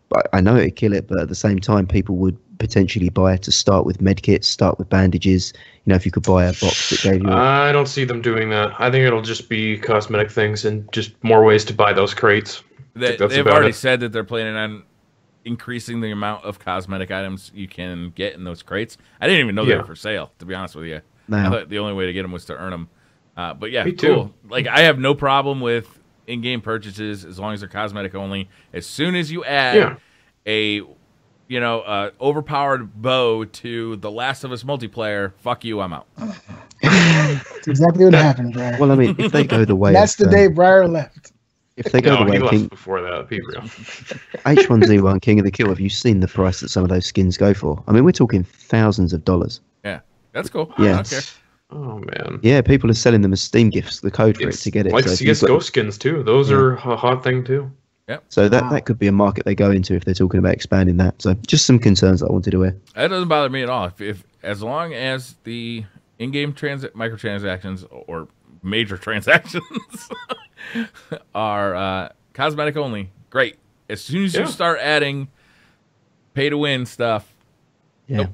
But I know it'd kill it, but at the same time, people would potentially buy it to start with medkits, start with bandages. You know, if you could buy a box that gave you... I don't see them doing that. I think it'll just be cosmetic things and just more ways to buy those crates. They've already said that they're planning on increasing the amount of cosmetic items you can get in those crates. I didn't even know they were for sale, to be honest with you. No. I thought the only way to get them was to earn them. But yeah, cool. Like, I have no problem with in-game purchases as long as they're cosmetic only. As soon as you add a overpowered bow to the Last of Us multiplayer, fuck you, I'm out. That's exactly what happened, Briar. Well, I mean, if they go the way that's the day Briar left. If they go the way left before that, be real. H1Z1 King of the Kill, have you seen the price that some of those skins go for? I mean, we're talking thousands of dollars. Yeah, that's cool. Yeah. I don't care. Oh man. Yeah, people are selling them as Steam gifts, the code for it to get it. Like CSGO skins too. Those are a hot thing too. Yep. So that could be a market they go into if they're talking about expanding that. So just some concerns that I wanted to air. That doesn't bother me at all. If as long as the in-game microtransactions or major transactions are cosmetic only, great. As soon as you start adding pay-to-win stuff, nope.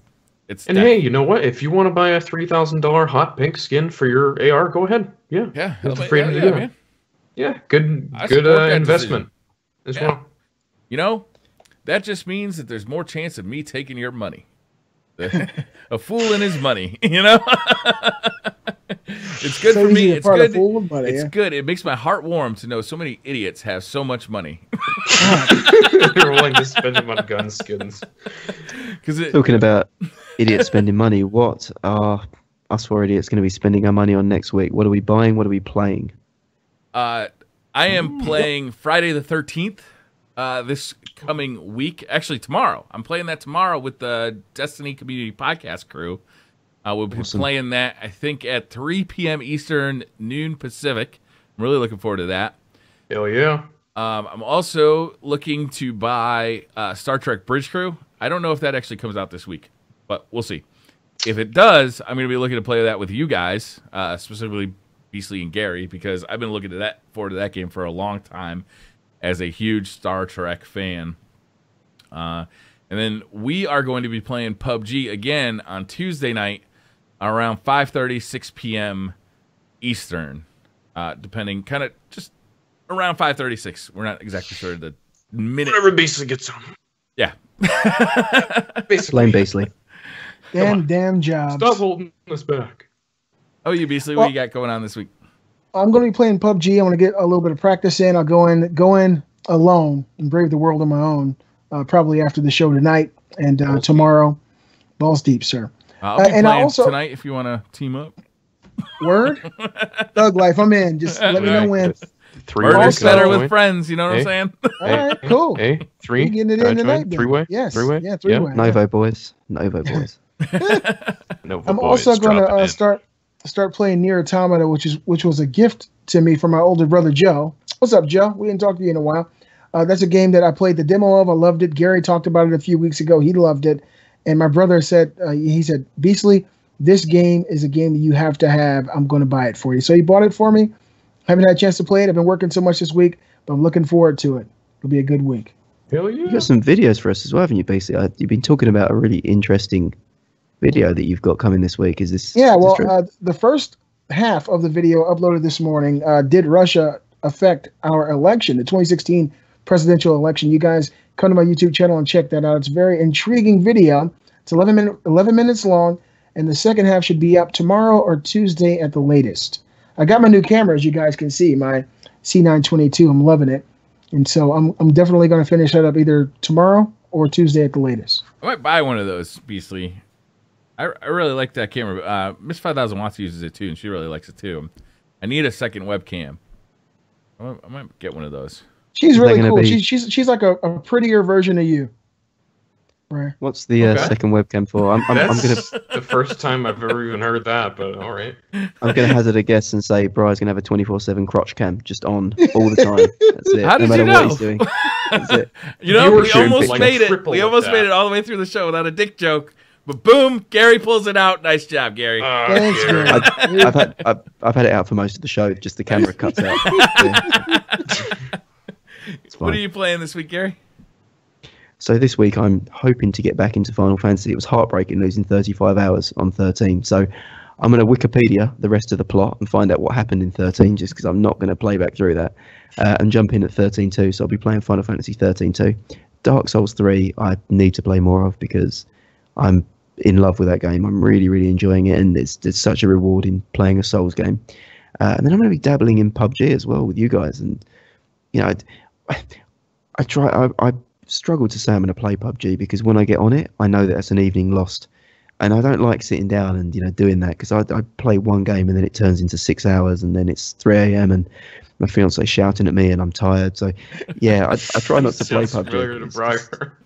Hey, you know what? If you want to buy a $3,000 hot pink skin for your AR, go ahead. Yeah, it's freedom to do it. Yeah, good investment as well. You know, that just means that there's more chance of me taking your money. A fool and his money, you know. It's good for me. It's good. It's good. It makes my heart warm to know so many idiots have so much money. They're willing to spend them on gun skins. Talking about idiots spending money, what are us four idiots going to be spending our money on next week? What are we buying? What are we playing? I am playing Friday the 13th this coming week. Actually, tomorrow. I'm playing that tomorrow with the Destiny Community Podcast crew. We'll be playing that, I think, at 3 p.m. Eastern, noon Pacific. I'm really looking forward to that. Hell yeah. I'm also looking to buy Star Trek Bridge Crew. I don't know if that actually comes out this week, but we'll see. If it does, I'm going to be looking to play that with you guys, specifically Beasley and Gary, because I've been looking forward to that game for a long time as a huge Star Trek fan. And then we are going to be playing PUBG again on Tuesday night around 5:30, 6 p.m. Eastern, depending, kind of just around 5:36. We're not exactly sure the minute. Whenever Beasley gets on. Yeah. Blame Beasley. Damn jobs. Stop holding us back. Oh, you Beasley, what you got going on this week? I'm going to be playing PUBG. I want to get a little bit of practice in. I'll go in alone and brave the world on my own, probably after the show tonight and tomorrow. Balls deep, sir. I'll be playing also tonight if you want to team up. Word? Thug life, I'm in. Just let me know when. Murder's better with friends, you know what I'm saying? All right, cool. Hey, three. We getting it in tonight. Three-way? Yes. Three-way? Yeah, three-way. Novo boys. Novo boys. I'm also going to start playing Nier Automata, which was a gift to me from my older brother Joe. What's up, Joe? We didn't talk to you in a while. That's a game that I played the demo of. I loved it. Gary talked about it a few weeks ago. He loved it. And my brother said, he said, Beasley, this game is a game that you have to have. I'm going to buy it for you. So he bought it for me. Haven't had a chance to play it. I've been working so much this week, but I'm looking forward to it. It'll be a good week. Hell yeah. You got some videos for us as well, haven't you, Beasley? You've been talking about a really interesting video that you've got coming this week. Is this? Yeah, is well, this true? the first half of the video uploaded this morning, did Russia affect our election, the 2016 presidential election? You guys come to my YouTube channel and check that out. It's a very intriguing video. It's 11 minutes long, and the second half should be up tomorrow or Tuesday at the latest. I got my new camera, as you guys can see, my C922. I'm loving it. And so I'm definitely going to finish that up either tomorrow or Tuesday at the latest. I might buy one of those, Beasley. I really like that camera. Miss 5000 Watts uses it too, and she really likes it too. I need a second webcam. I might get one of those. She's really cool. She's like a prettier version of you. Right. What's the second webcam for? I'm gonna. The first time I've ever even heard that, but all right. I'm gonna hazard a guess and say Briar's gonna have a 24/7 crotch cam just on all the time. That's it. How did no matter you know? what he's doing. That's it. You know, we Viewership almost like made it. triple We with almost that. made it all the way through the show without a dick joke. But boom, Gary pulls it out. Nice job, Gary. Thanks, Gary. Gary. I've had it out for most of the show. Just the camera cuts out. Yeah. It's fine. What are you playing this week, Gary? So this week I'm hoping to get back into Final Fantasy. It was heartbreaking losing 35 hours on 13. So I'm going to Wikipedia the rest of the plot and find out what happened in 13, just because I'm not going to play back through that, and jump in at 13.2. So I'll be playing Final Fantasy 13.2. Dark Souls 3 I need to play more of because I'm in love with that game. I'm really, really enjoying it, and it's such a reward in playing a Souls game. And then I'm going to be dabbling in PUBG as well with you guys. And, you know, I struggle to say I'm going to play PUBG because when I get on it, I know that it's an evening lost. And I don't like sitting down and, you know, doing that because I play one game and then it turns into 6 hours and then it's 3 a.m. and my fiance shouting at me and I'm tired. So, yeah, I try not to play PUBG. To Briar.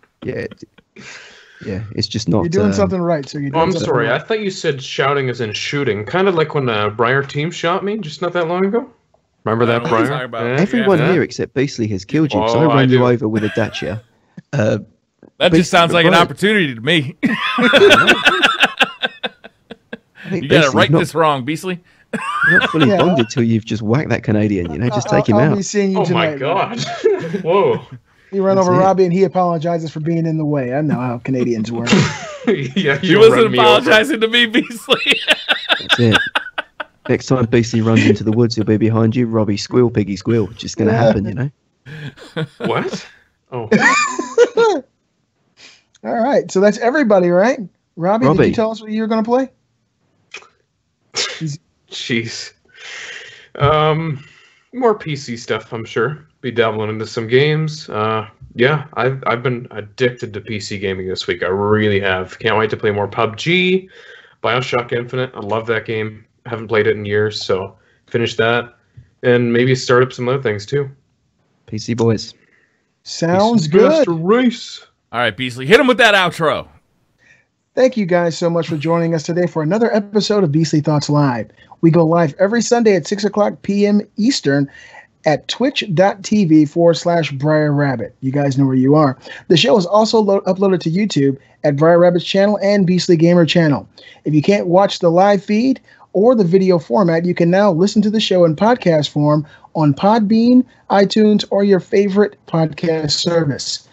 Yeah, it's just not. You're doing something right, so you're doing I'm something sorry. right. I thought you said shouting as in shooting. Kind of like when Briar team shot me just not that long ago. Remember that, I don't know what you're Briar? talking about. Everyone Yeah. here except Beasley has killed you because Oh, I I ran you do. over with a Dacia. That Beasley, just sounds like an Brian, opportunity to me. I think You got to Beasley's right not, this wrong, Beasley. you're not fully Yeah. bonded till you've just whacked that Canadian. You know, just take him I'll out. be seeing you Oh tonight. my God! Whoa. He ran That's over it. Robbie and he apologizes for being in the way. I know how Canadians work. Yeah, He you wasn't run me over. apologizing to me, Beasley. That's it. Next time Beasley runs into the woods, he'll be behind you. Robbie, squeal, piggy, squeal. It's just going to happen, you know. What? Oh, All right, so that's everybody, right? Robbie, did Robbie. you tell us what you were going to play? jeez. More PC stuff, I'm sure. Be dabbling into some games. Yeah, I've been addicted to PC gaming this week. I really have. Can't wait to play more PUBG, BioShock Infinite. I love that game. I haven't played it in years, so finish that, and maybe start up some other things too. PC boys. Sounds Best good. race. All right, Beasley, hit him with that outro. Thank you guys so much for joining us today for another episode of Beastly Thoughts Live. We go live every Sunday at 6 o'clock p.m. Eastern at twitch.tv/Briar Rabbit. You guys know where you are. The show is also uploaded to YouTube at Briar Rabbit's channel and Beastly Gamer channel. If you can't watch the live feed or the video format, you can now listen to the show in podcast form on Podbean, iTunes, or your favorite podcast service.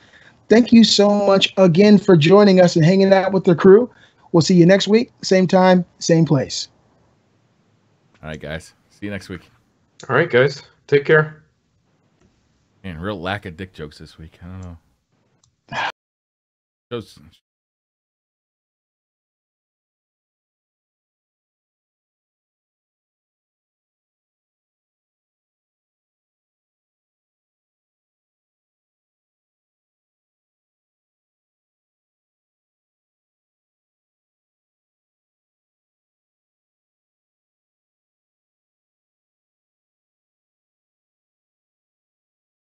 Thank you so much again for joining us and hanging out with the crew. We'll see you next week, same time, same place. All right, guys. See you next week. All right, guys. Take care. Man, real lack of dick jokes this week. I don't know. Shows